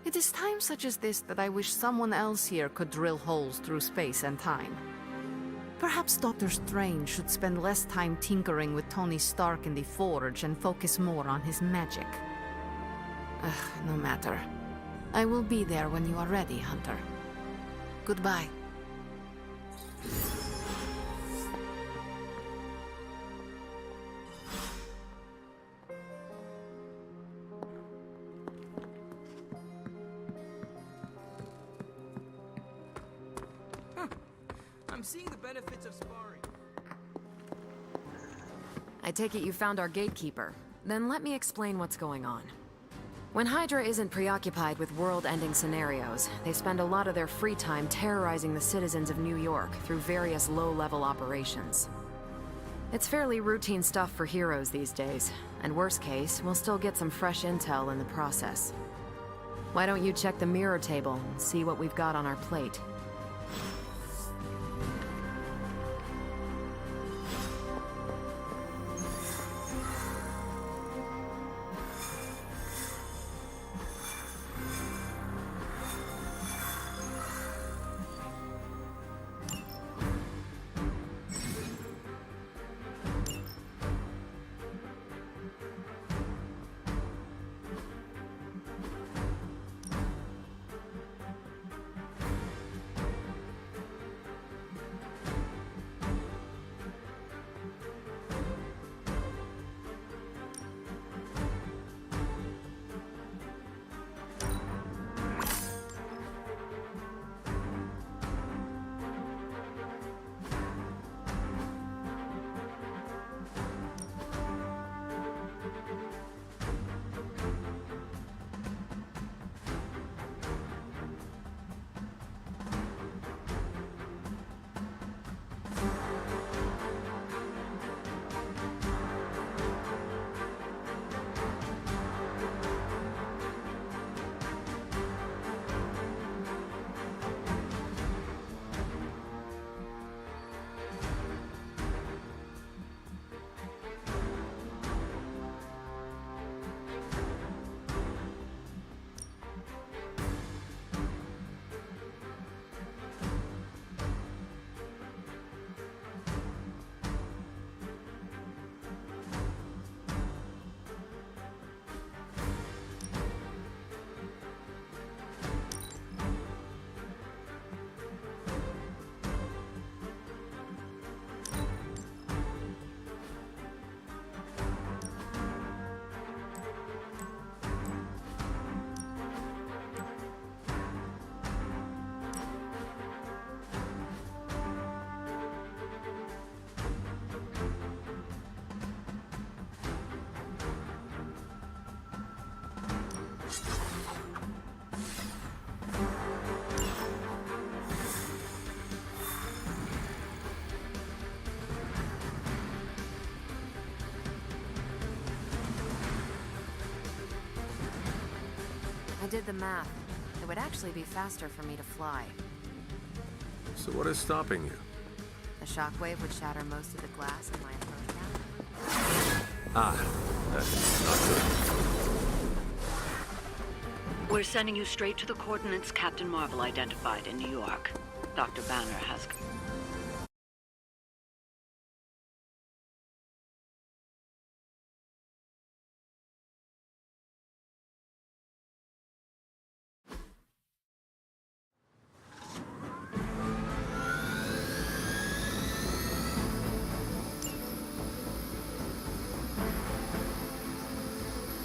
It is times such as this that I wish someone else here could drill holes through space and time. Perhaps Doctor Strange should spend less time tinkering with Tony Stark in the Forge and focus more on his magic. No matter. I will be there when you are ready, Hunter. Goodbye. I'm seeing the benefits of sparring. I take it you found our gatekeeper. Then let me explain what's going on. When Hydra isn't preoccupied with world-ending scenarios, they spend a lot of their free time terrorizing the citizens of New York through various low-level operations. It's fairly routine stuff for heroes these days, and worst case, we'll still get some fresh intel in the process. Why don't you check the mirror table and see what we've got on our plate? did the math. It would actually be faster for me to fly. So what is stopping you? The shockwave would shatter most of the glass in my approach path. Ah, that's not good. We're sending you straight to the coordinates Captain Marvel identified in New York. Dr. Banner has...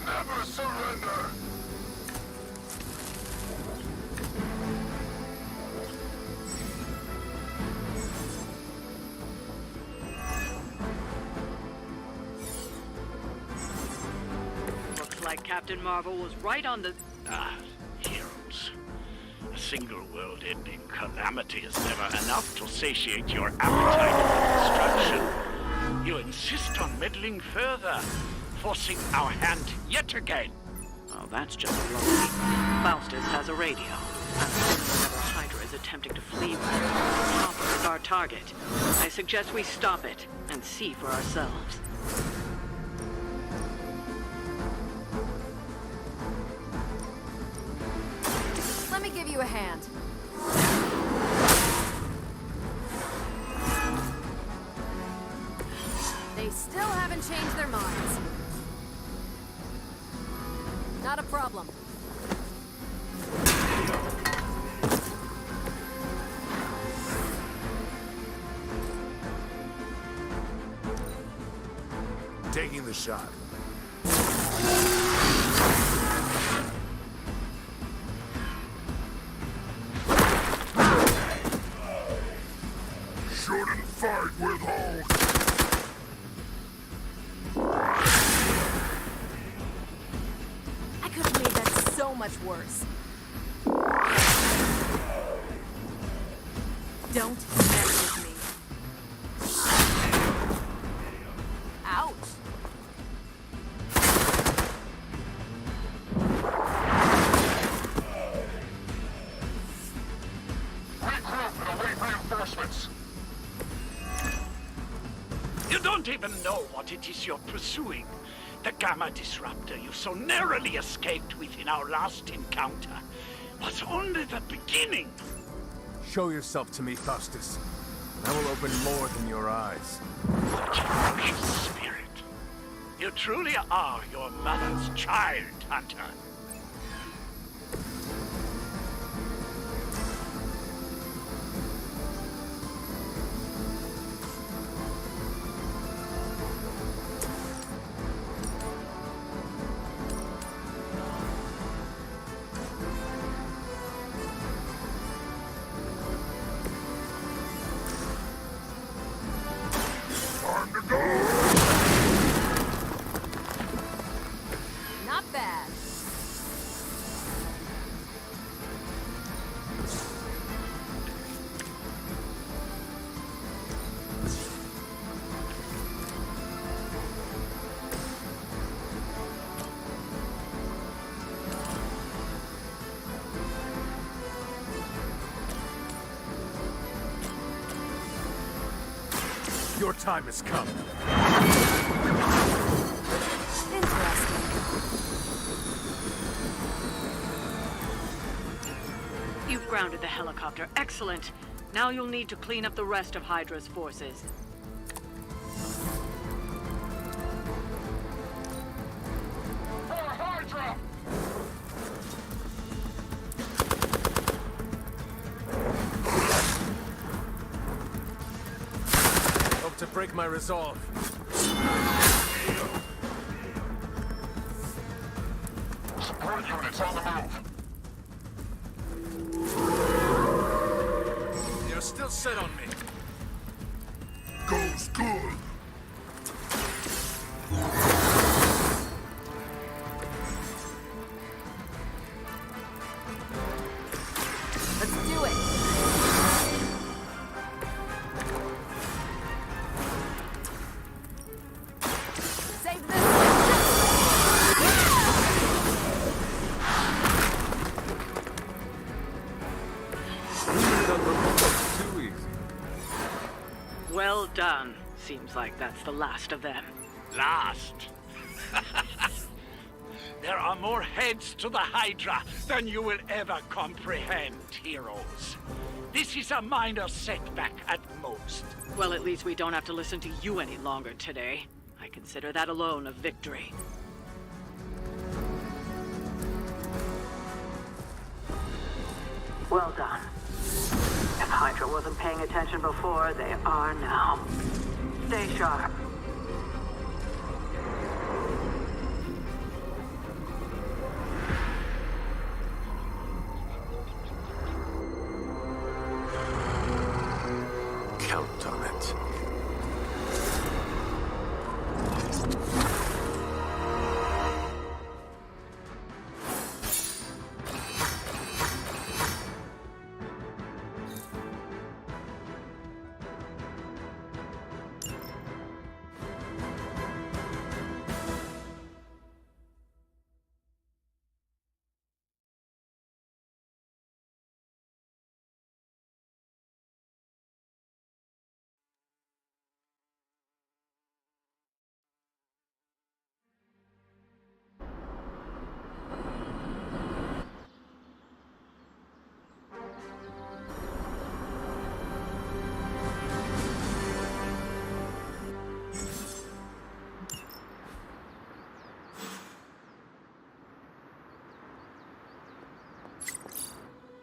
Never surrender! Looks like Captain Marvel was right on the... Heroes. A single world-ending calamity is never enough to satiate your appetite for destruction. You insist on meddling further, forcing our hand yet again. Oh, that's just lovely. Faustus has a radio. And whenever Hydra is attempting to flee, Hopper is our target. I suggest we stop it and see for ourselves. Let me give you a hand. They still haven't changed their minds. Not a problem. Taking the shot. Shouldn't fight with Hulk. I could have made that so much worse. Don't mess with me. Ouch. Regroup and await reinforcements. You don't even know what it is you're pursuing. The Gamma Disruptor you so narrowly escaped within our last encounter was only the beginning. Show yourself to me, Faustus. I will open more than your eyes. Such a precious spirit. You truly are your mother's child, Hunter. Time to go! Not bad. Your time has come. Interesting. You've grounded the helicopter. Excellent. Now you'll need to clean up the rest of Hydra's forces. For Hydra! Hope to break my resolve. Support units on the move. You're still set on me. Goes good. Let's do it. Save this. Well done. Seems like that's the last of them. Last? There are more heads to the Hydra than you will ever comprehend, heroes. This is a minor setback at most. Well, at least we don't have to listen to you any longer today. I consider that alone a victory. Well done. If Hydra wasn't paying attention before, they are now. Stay sharp. Count on it.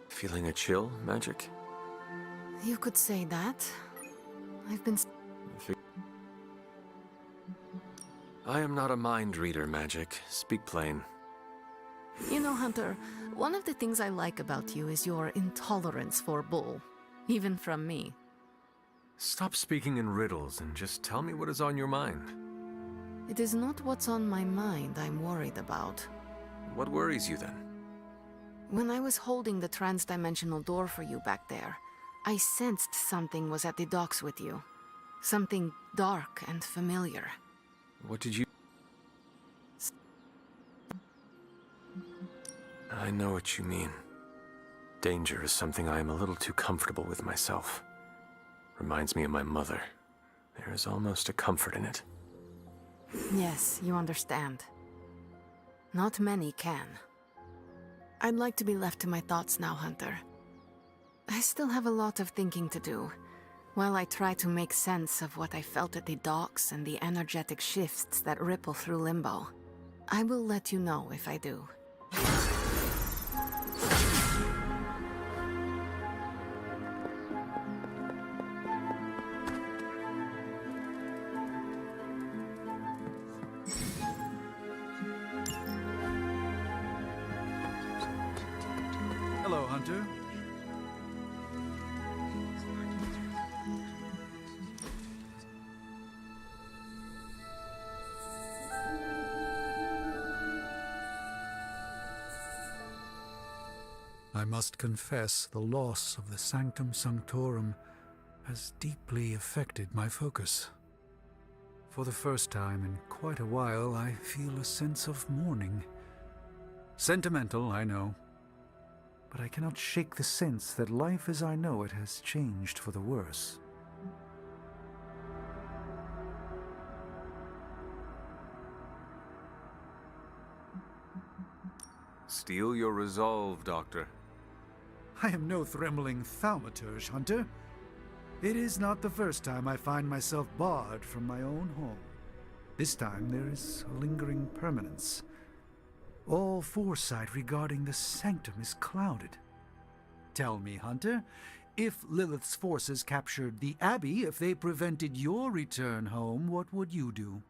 Feeling a chill, Magic? You could say that. I've been... I am not a mind reader, Magic. Speak plain. You know, Hunter, one of the things I like about you is your intolerance for bull. Even from me. Stop speaking in riddles and just tell me what is on your mind. It is not what's on my mind I'm worried about. What worries you then? When I was holding the trans-dimensional door for you back there, I sensed something was at the docks with you. Something dark and familiar. What did you... I know what you mean. Danger is something I am a little too comfortable with myself. Reminds me of my mother. There is almost a comfort in it. Yes, you understand. Not many can. I'd like to be left to my thoughts now, Hunter. I still have a lot of thinking to do, while I try to make sense of what I felt at the docks and the energetic shifts that ripple through Limbo. I will let you know if I do. Hello, Hunter. I must confess the loss of the Sanctum Sanctorum has deeply affected my focus. For the first time in quite a while, I feel a sense of mourning. Sentimental, I know. But I cannot shake the sense that life as I know it has changed for the worse. Steel your resolve, Doctor. I am no Thremling thaumaturge, Hunter. It is not the first time I find myself barred from my own home. This time there is a lingering permanence. All foresight regarding the Sanctum is clouded. Tell me, Hunter, if Lilith's forces captured the Abbey, if they prevented your return home, what would you do?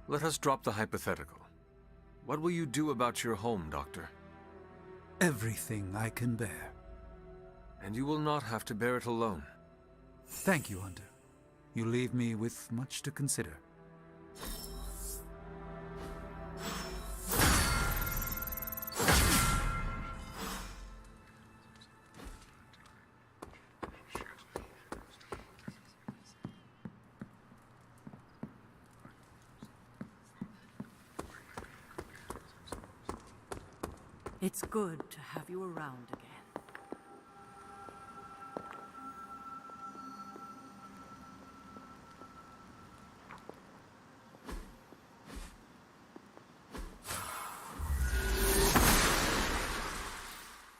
Let us drop the hypothetical. What will you do about your home, Doctor? Everything I can bear. And you will not have to bear it alone. Thank you, Hunter. You leave me with much to consider. It's good to have you around again.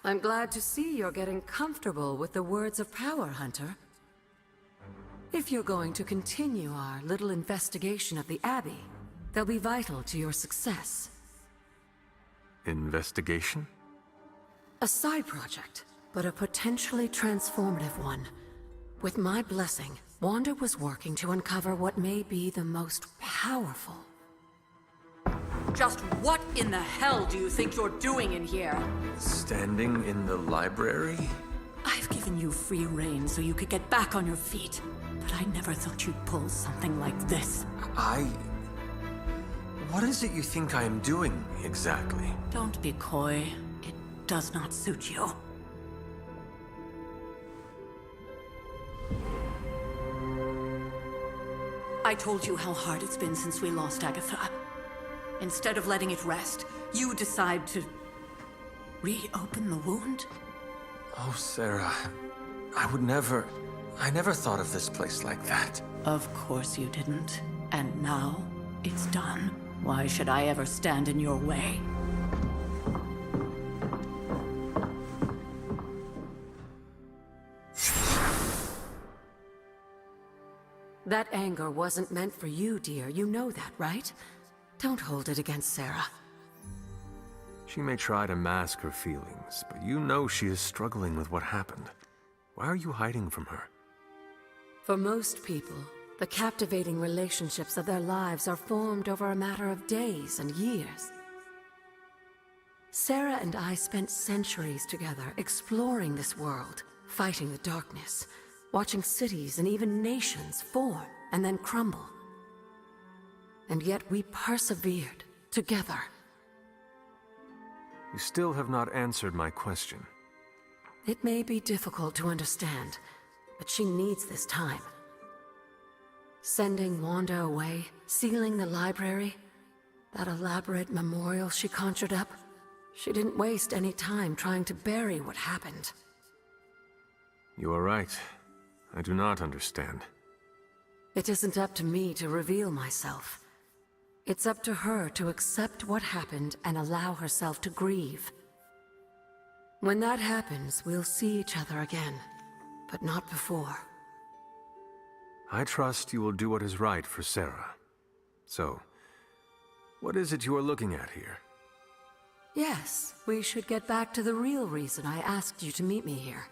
I'm glad to see you're getting comfortable with the words of power, Hunter. If you're going to continue our little investigation of the Abbey, they'll be vital to your success. Investigation? A side project, but a potentially transformative one. With my blessing, Wanda was working to uncover what may be the most powerful. Just what in the hell do you think you're doing in here? Standing in the library? I've given you free rein so you could get back on your feet. But I never thought you'd pull something like this. What is it you think I am doing, exactly? Don't be coy. It does not suit you. I told you how hard it's been since we lost Agatha. Instead of letting it rest, you decide to reopen the wound? Oh, Sarah, I never thought of this place like that. Of course you didn't. And now, it's done. Why should I ever stand in your way? That anger wasn't meant for you, dear. You know that, right? Don't hold it against Sarah. She may try to mask her feelings, but you know she is struggling with what happened. Why are you hiding from her? For most people, the captivating relationships of their lives are formed over a matter of days and years. Sarah and I spent centuries together exploring this world, fighting the darkness, watching cities and even nations form and then crumble. And yet we persevered together. You still have not answered my question. It may be difficult to understand, but she needs this time. Sending Wanda away, sealing the library, that elaborate memorial she conjured up, she didn't waste any time trying to bury what happened. You are right. I do not understand. It isn't up to me to reveal myself. It's up to her to accept what happened and allow herself to grieve. When that happens, we'll see each other again, but not before. I trust you will do what is right for Sarah. So, what is it you are looking at here? Yes, we should get back to the real reason I asked you to meet me here.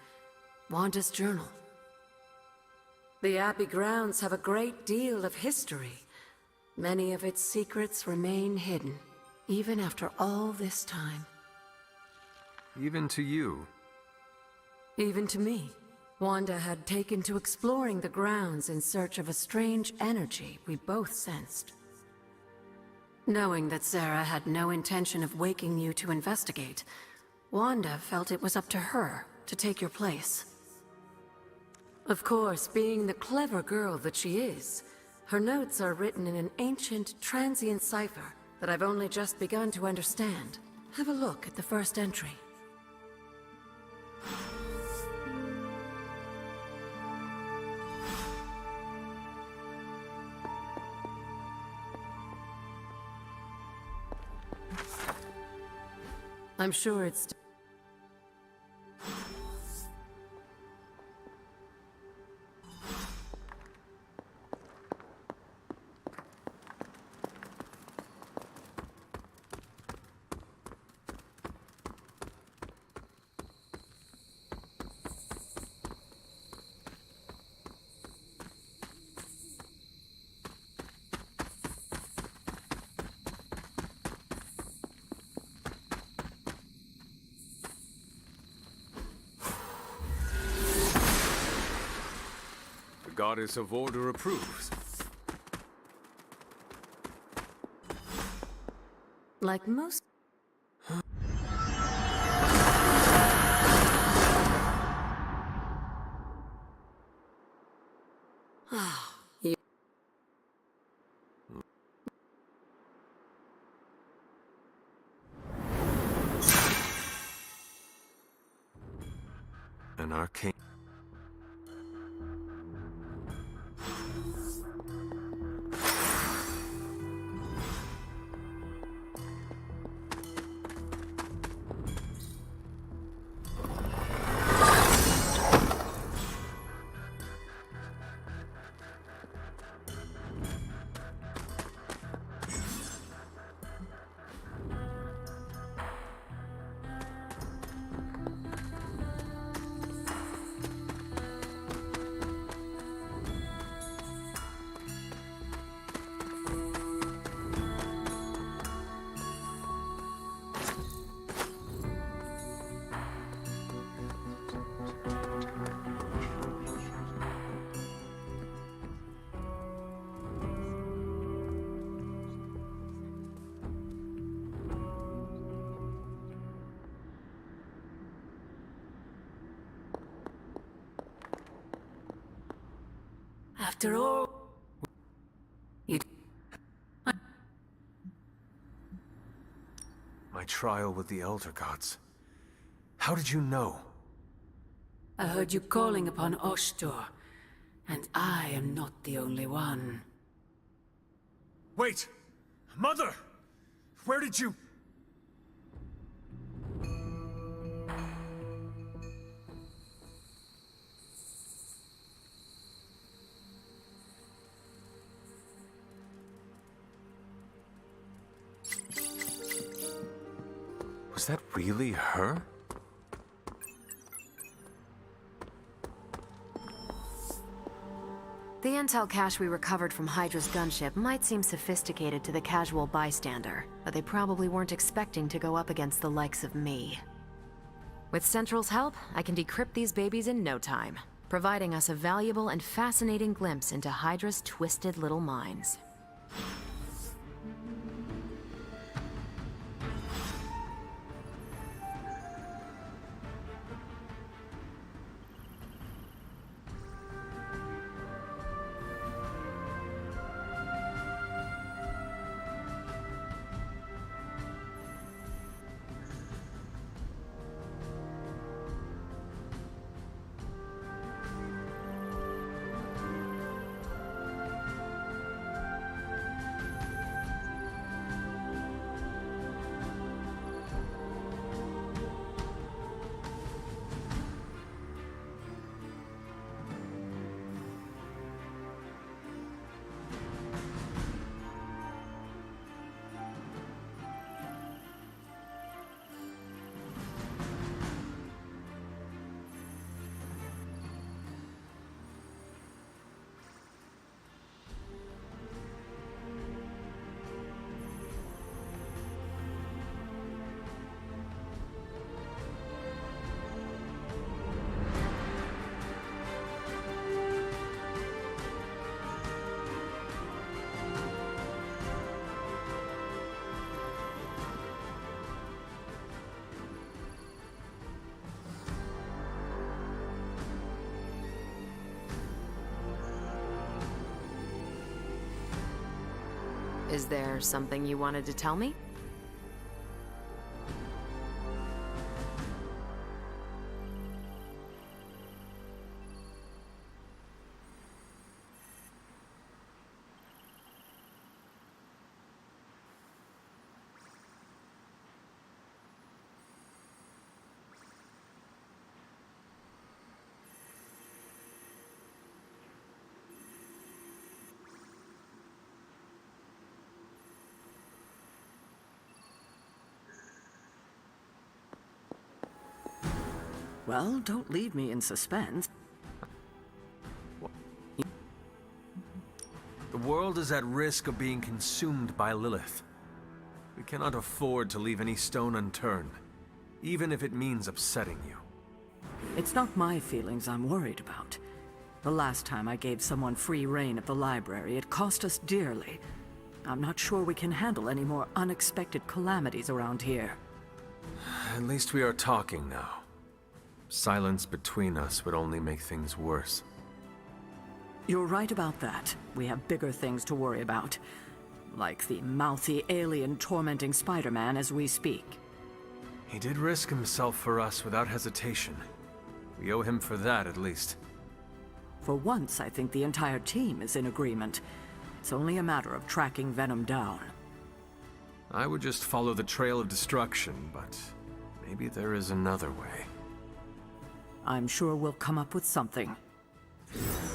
Wanda's journal. The Abbey grounds have a great deal of history. Many of its secrets remain hidden, even after all this time. Even to you? Even to me. Wanda had taken to exploring the grounds in search of a strange energy we both sensed. Knowing that Sarah had no intention of waking you to investigate, Wanda felt it was up to her to take your place. Of course, being the clever girl that she is, her notes are written in an ancient, transient cipher that I've only just begun to understand. Have a look at the first entry. I'm sure it's... Goddess of Order approves. Like most... You... An arcane... After all, you... My trial with the Elder Gods. How did you know? I heard you calling upon Oshtor, and I am not the only one. Wait! Mother! Where did you... Was that really her? The intel cache we recovered from Hydra's gunship might seem sophisticated to the casual bystander, but they probably weren't expecting to go up against the likes of me. With Central's help, I can decrypt these babies in no time, providing us a valuable and fascinating glimpse into Hydra's twisted little minds. Is there something you wanted to tell me? Well, don't leave me in suspense. The world is at risk of being consumed by Lilith. We cannot afford to leave any stone unturned, even if it means upsetting you. It's not my feelings I'm worried about. The last time I gave someone free rein of the library, it cost us dearly. I'm not sure we can handle any more unexpected calamities around here. At least we are talking now. Silence between us would only make things worse. You're right about that. We have bigger things to worry about. Like the mouthy alien tormenting Spider-Man as we speak. He did risk himself for us without hesitation. We owe him for that, at least. For once, I think the entire team is in agreement. It's only a matter of tracking Venom down. I would just follow the trail of destruction, but maybe there is another way. I'm sure we'll come up with something.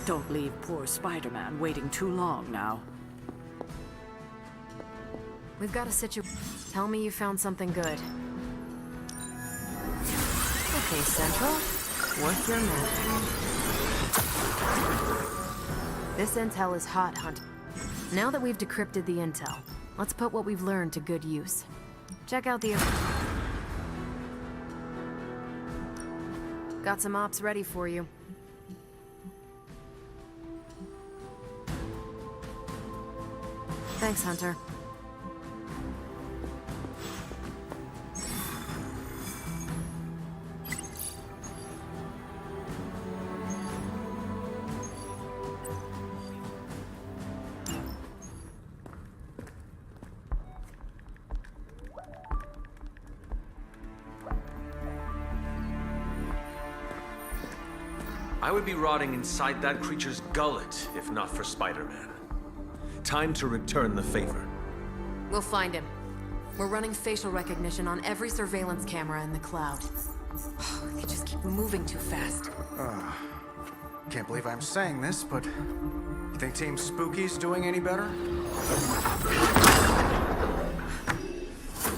Don't leave poor Spider-Man waiting too long now. We've got a situation. Tell me you found something good. Okay, Central. Worth your magic. This intel is hot, Hunter. Now that we've decrypted the intel, let's put what we've learned to good use. Check out the... Got some ops ready for you. Thanks, Hunter. I would be rotting inside that creature's gullet if not for Spider-Man. Time to return the favor. We'll find him. We're running facial recognition on every surveillance camera in the cloud. They just keep moving too fast. Can't believe I'm saying this, but you think Team Spooky's doing any better?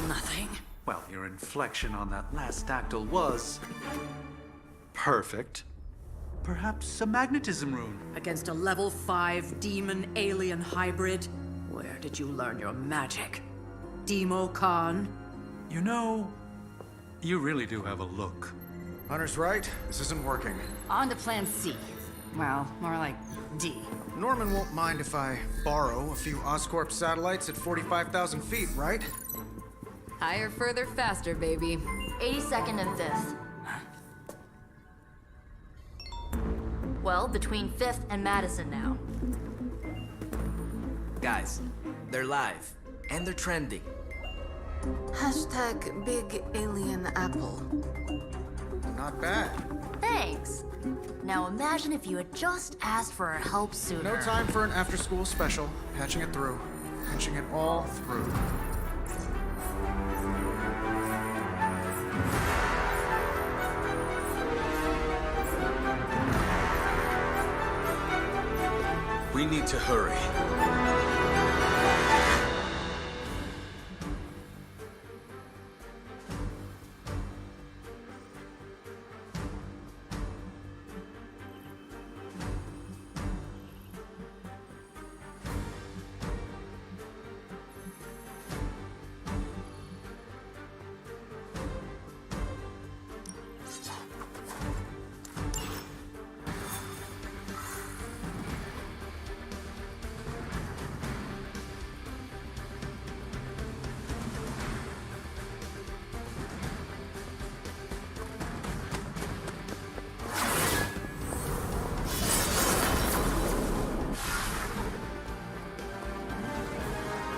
Nothing. Well, your inflection on that last dactyl was perfect. Perhaps a magnetism rune. Against a level 5 demon alien hybrid? Where did you learn your magic? Demo Khan? You know, you really do have a look. Hunter's right. This isn't working. On to plan C. Well, more like D. Norman won't mind if I borrow a few Oscorp satellites at 45,000 feet, right? Higher, further, faster, baby. 82nd and 5th. Well, between 5th and Madison now. Guys, they're live. And they're trending. Hashtag Big Alien Apple. Not bad. Thanks. Now imagine if you had just asked for our help sooner. No time for an after-school special. Patching it through. Patching it all through. We need to hurry.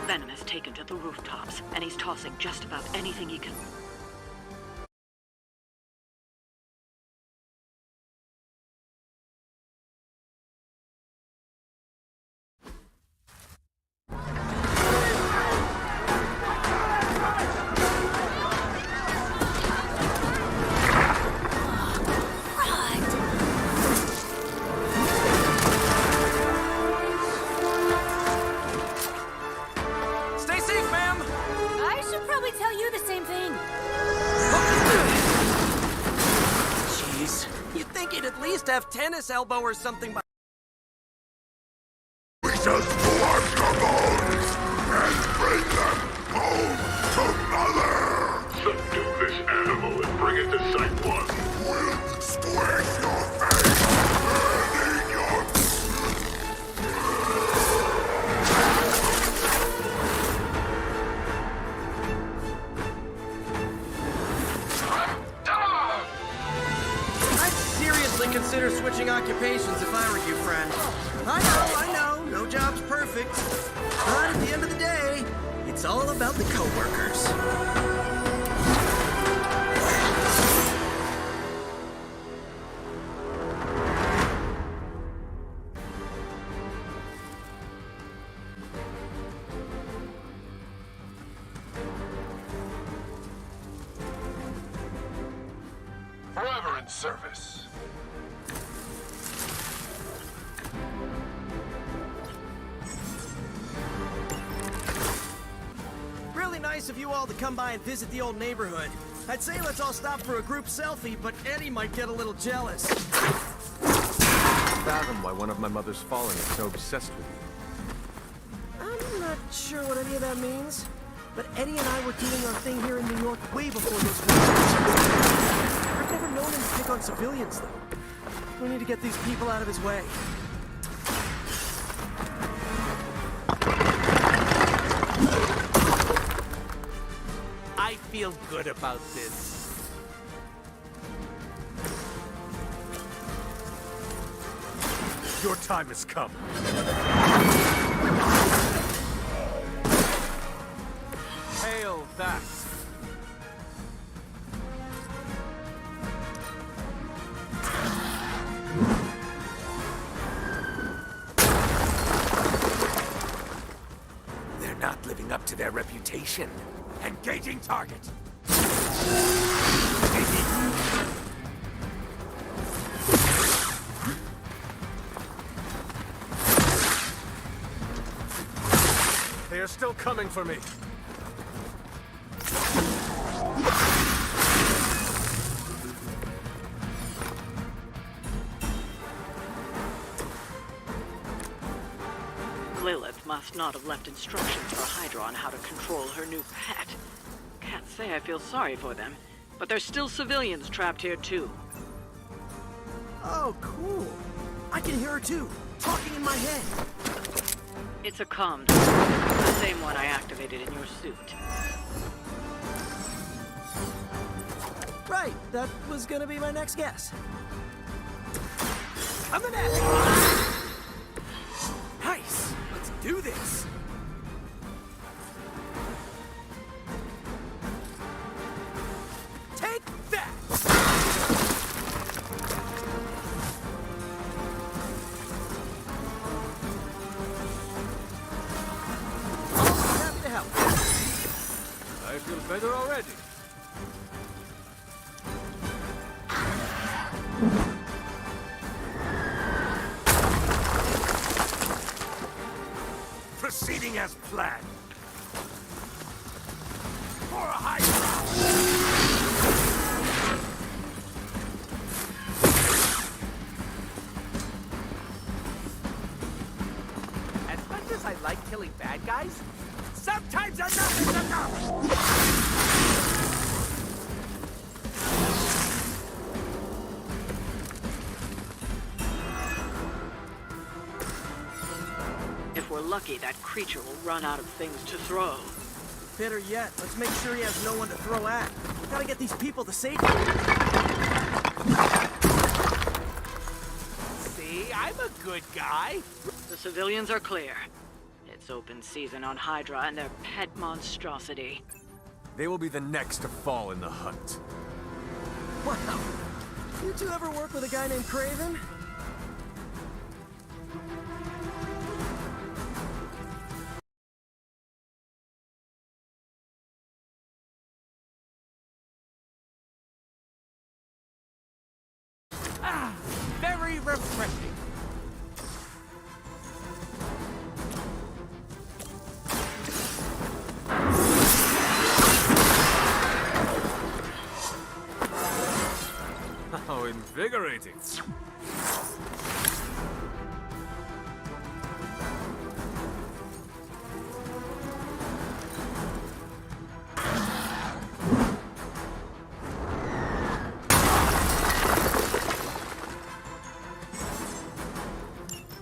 Venom has taken to the rooftops, and he's tossing just about anything he can. Have tennis elbow or something by... We shall scorch the bones and bring them home to Mother! Subdue this animal and bring it to Site 1. We'll squish your face and eat your... Consider switching occupations if I were you, friend. I know, no job's perfect. But at the end of the day, it's all about the coworkers. Forever in service. Nice of you all to come by and visit the old neighborhood. I'd say let's all stop for a group selfie, but Eddie might get a little jealous. Fathom why one of my mother's fallen is so obsessed with you. I'm not sure what any of that means, but Eddie and I were doing our thing here in New York way before those wars. I've never known him to pick on civilians, though. We need to get these people out of his way. I feel good about this. Your time has come. Hail that. to their reputation. Engaging target. They are still coming for me. Lilith must not have left instructions for Hydra on how to control her new pet. Can't say I feel sorry for them, but there's still civilians trapped here too. Oh, cool. I can hear her too, talking in my head. It's a comm, the same one I activated in your suit. Right, that was gonna be my next guess. Coming at me! Nice! Let's do this! Take that! Always happy to help. I feel better already. Proceeding as planned. For a Hydra! As much as I like killing bad guys, sometimes enough is enough! If we're lucky, that creature will run out of things to throw. Better yet, let's make sure he has no one to throw at. Gotta get these people to safety. See, I'm a good guy. The civilians are clear. It's open season on Hydra and their pet monstrosity. They will be the next to fall in the hunt. Wow. You two ever work with a guy named Craven? Very refreshing. How invigorating.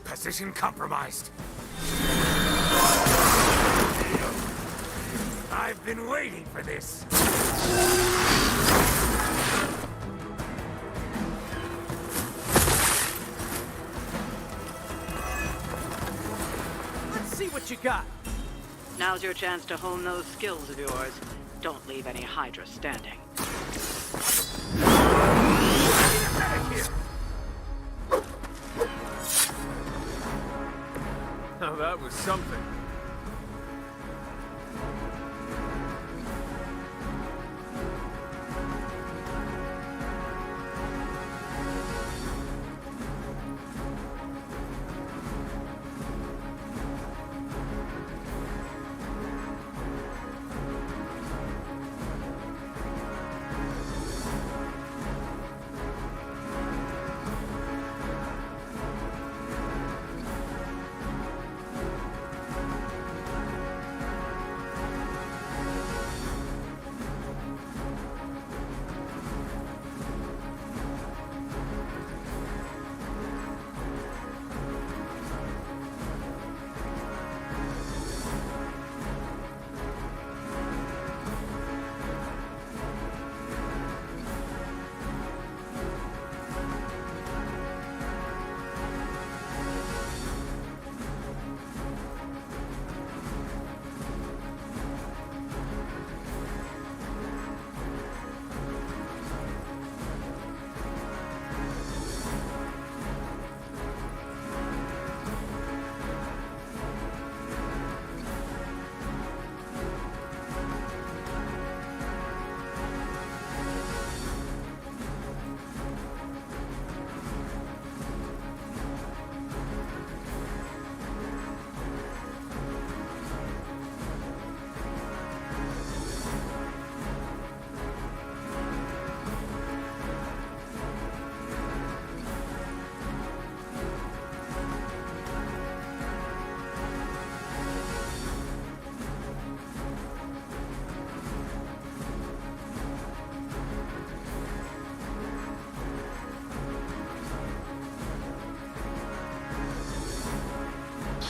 Position compromised. I've been waiting for this. Let's see what you got. Now's your chance to hone those skills of yours. Don't leave any Hydra standing. Now that was something.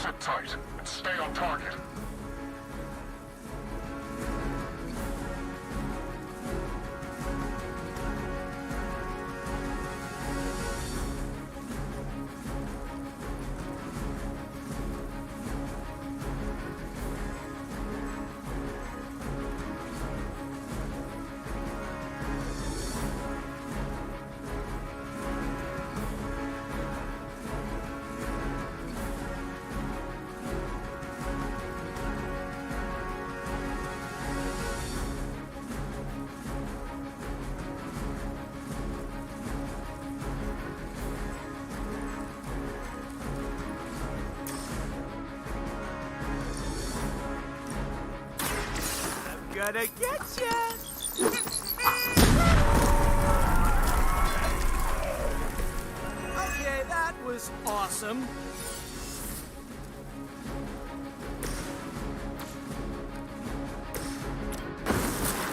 Sit tight and stay on target. Gonna get ya! Okay, that was awesome.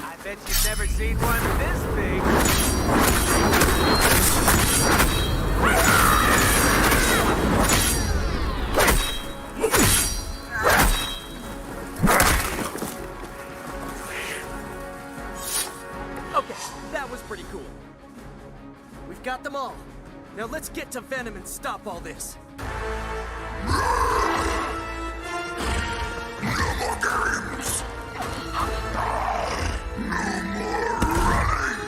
I bet you've never seen one this big. Okay, that was pretty cool. We've got them all. Now let's get to Venom and stop all this. No more games! No more running!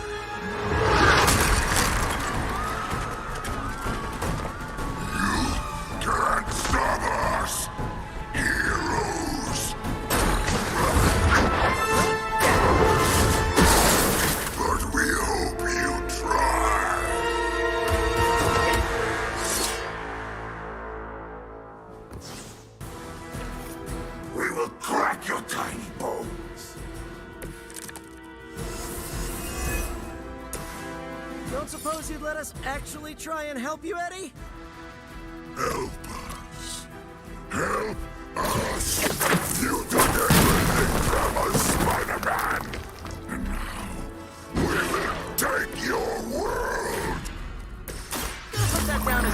You can't stop us! Heroes! But we hope you try! We will crack your tiny bones! Don't suppose you'd let us actually try and help you, Eddie? Help us! Help us! You took everything from us, Spider-Man! And now, we will take your world! Put that down as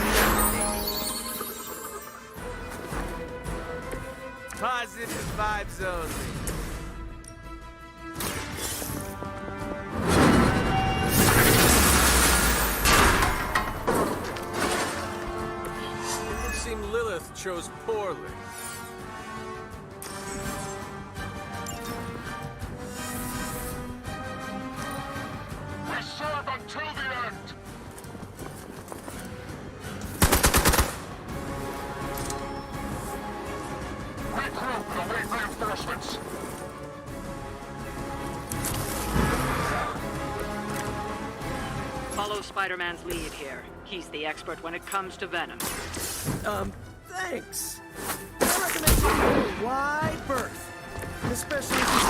positive vibes only. It would seem Lilith chose poorly. We serve until the end! Regroup and await reinforcements! Follow Spider-Man's lead here. He's the expert when it comes to Venom. Thanks. I recommend taking a wide berth. Especially if you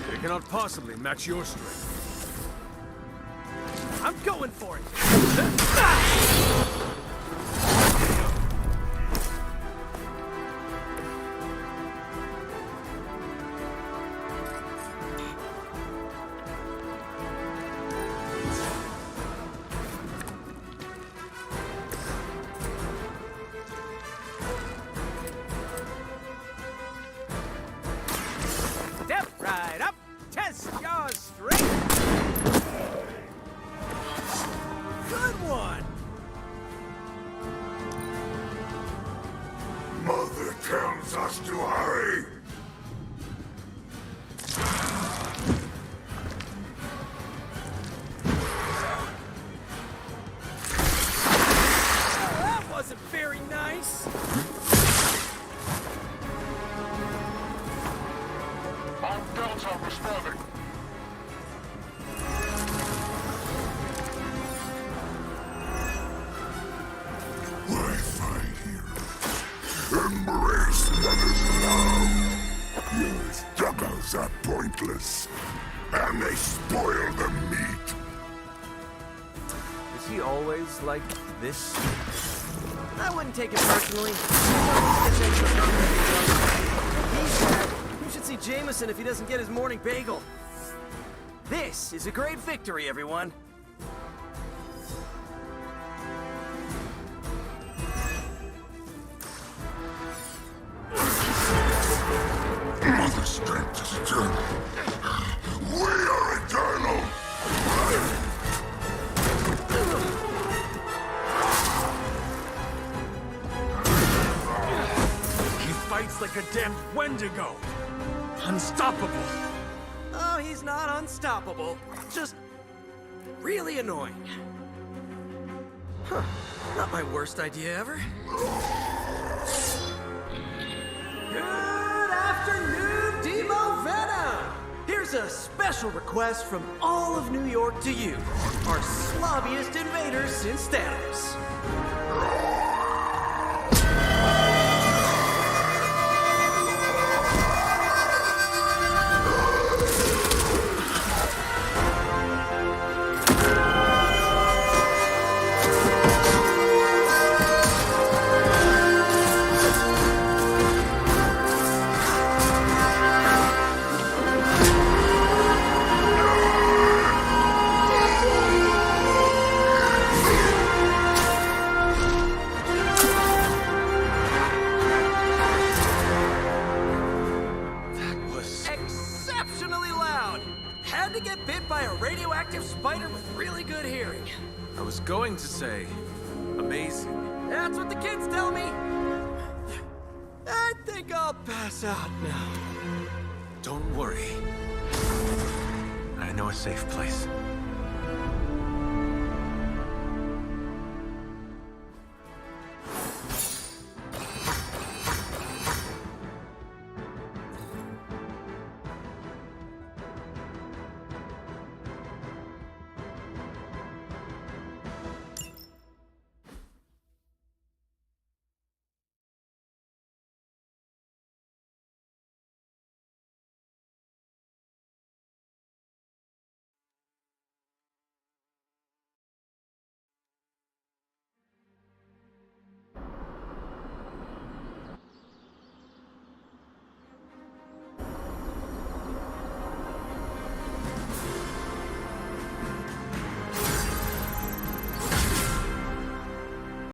They cannot possibly match your strength. I'm going for it. Step right up, test your strength. Good one. Mother tells us to hurry! That wasn't very nice. Mount Delta responding. Why fight here? Embrace Mother's love! Your struggles are pointless, and they spoil the meat. Is he always like this? I wouldn't take it personally. He's sad. You should see Jameson if he doesn't get his morning bagel. This is a great victory, everyone. Mother strength is eternal. We are eternal! He fights like a damned Wendigo. Unstoppable. Oh, he's not unstoppable. Just really annoying. Huh. Not my worst idea ever. Good afternoon, Demo Venom! Here's a special request from all of New York to you, our slobbiest invaders since Thanos. Exceptionally loud! Had to get bit by a radioactive spider with really good hearing. I was going to say, amazing. That's what the kids tell me. I think I'll pass out now. Don't worry. I know a safe place.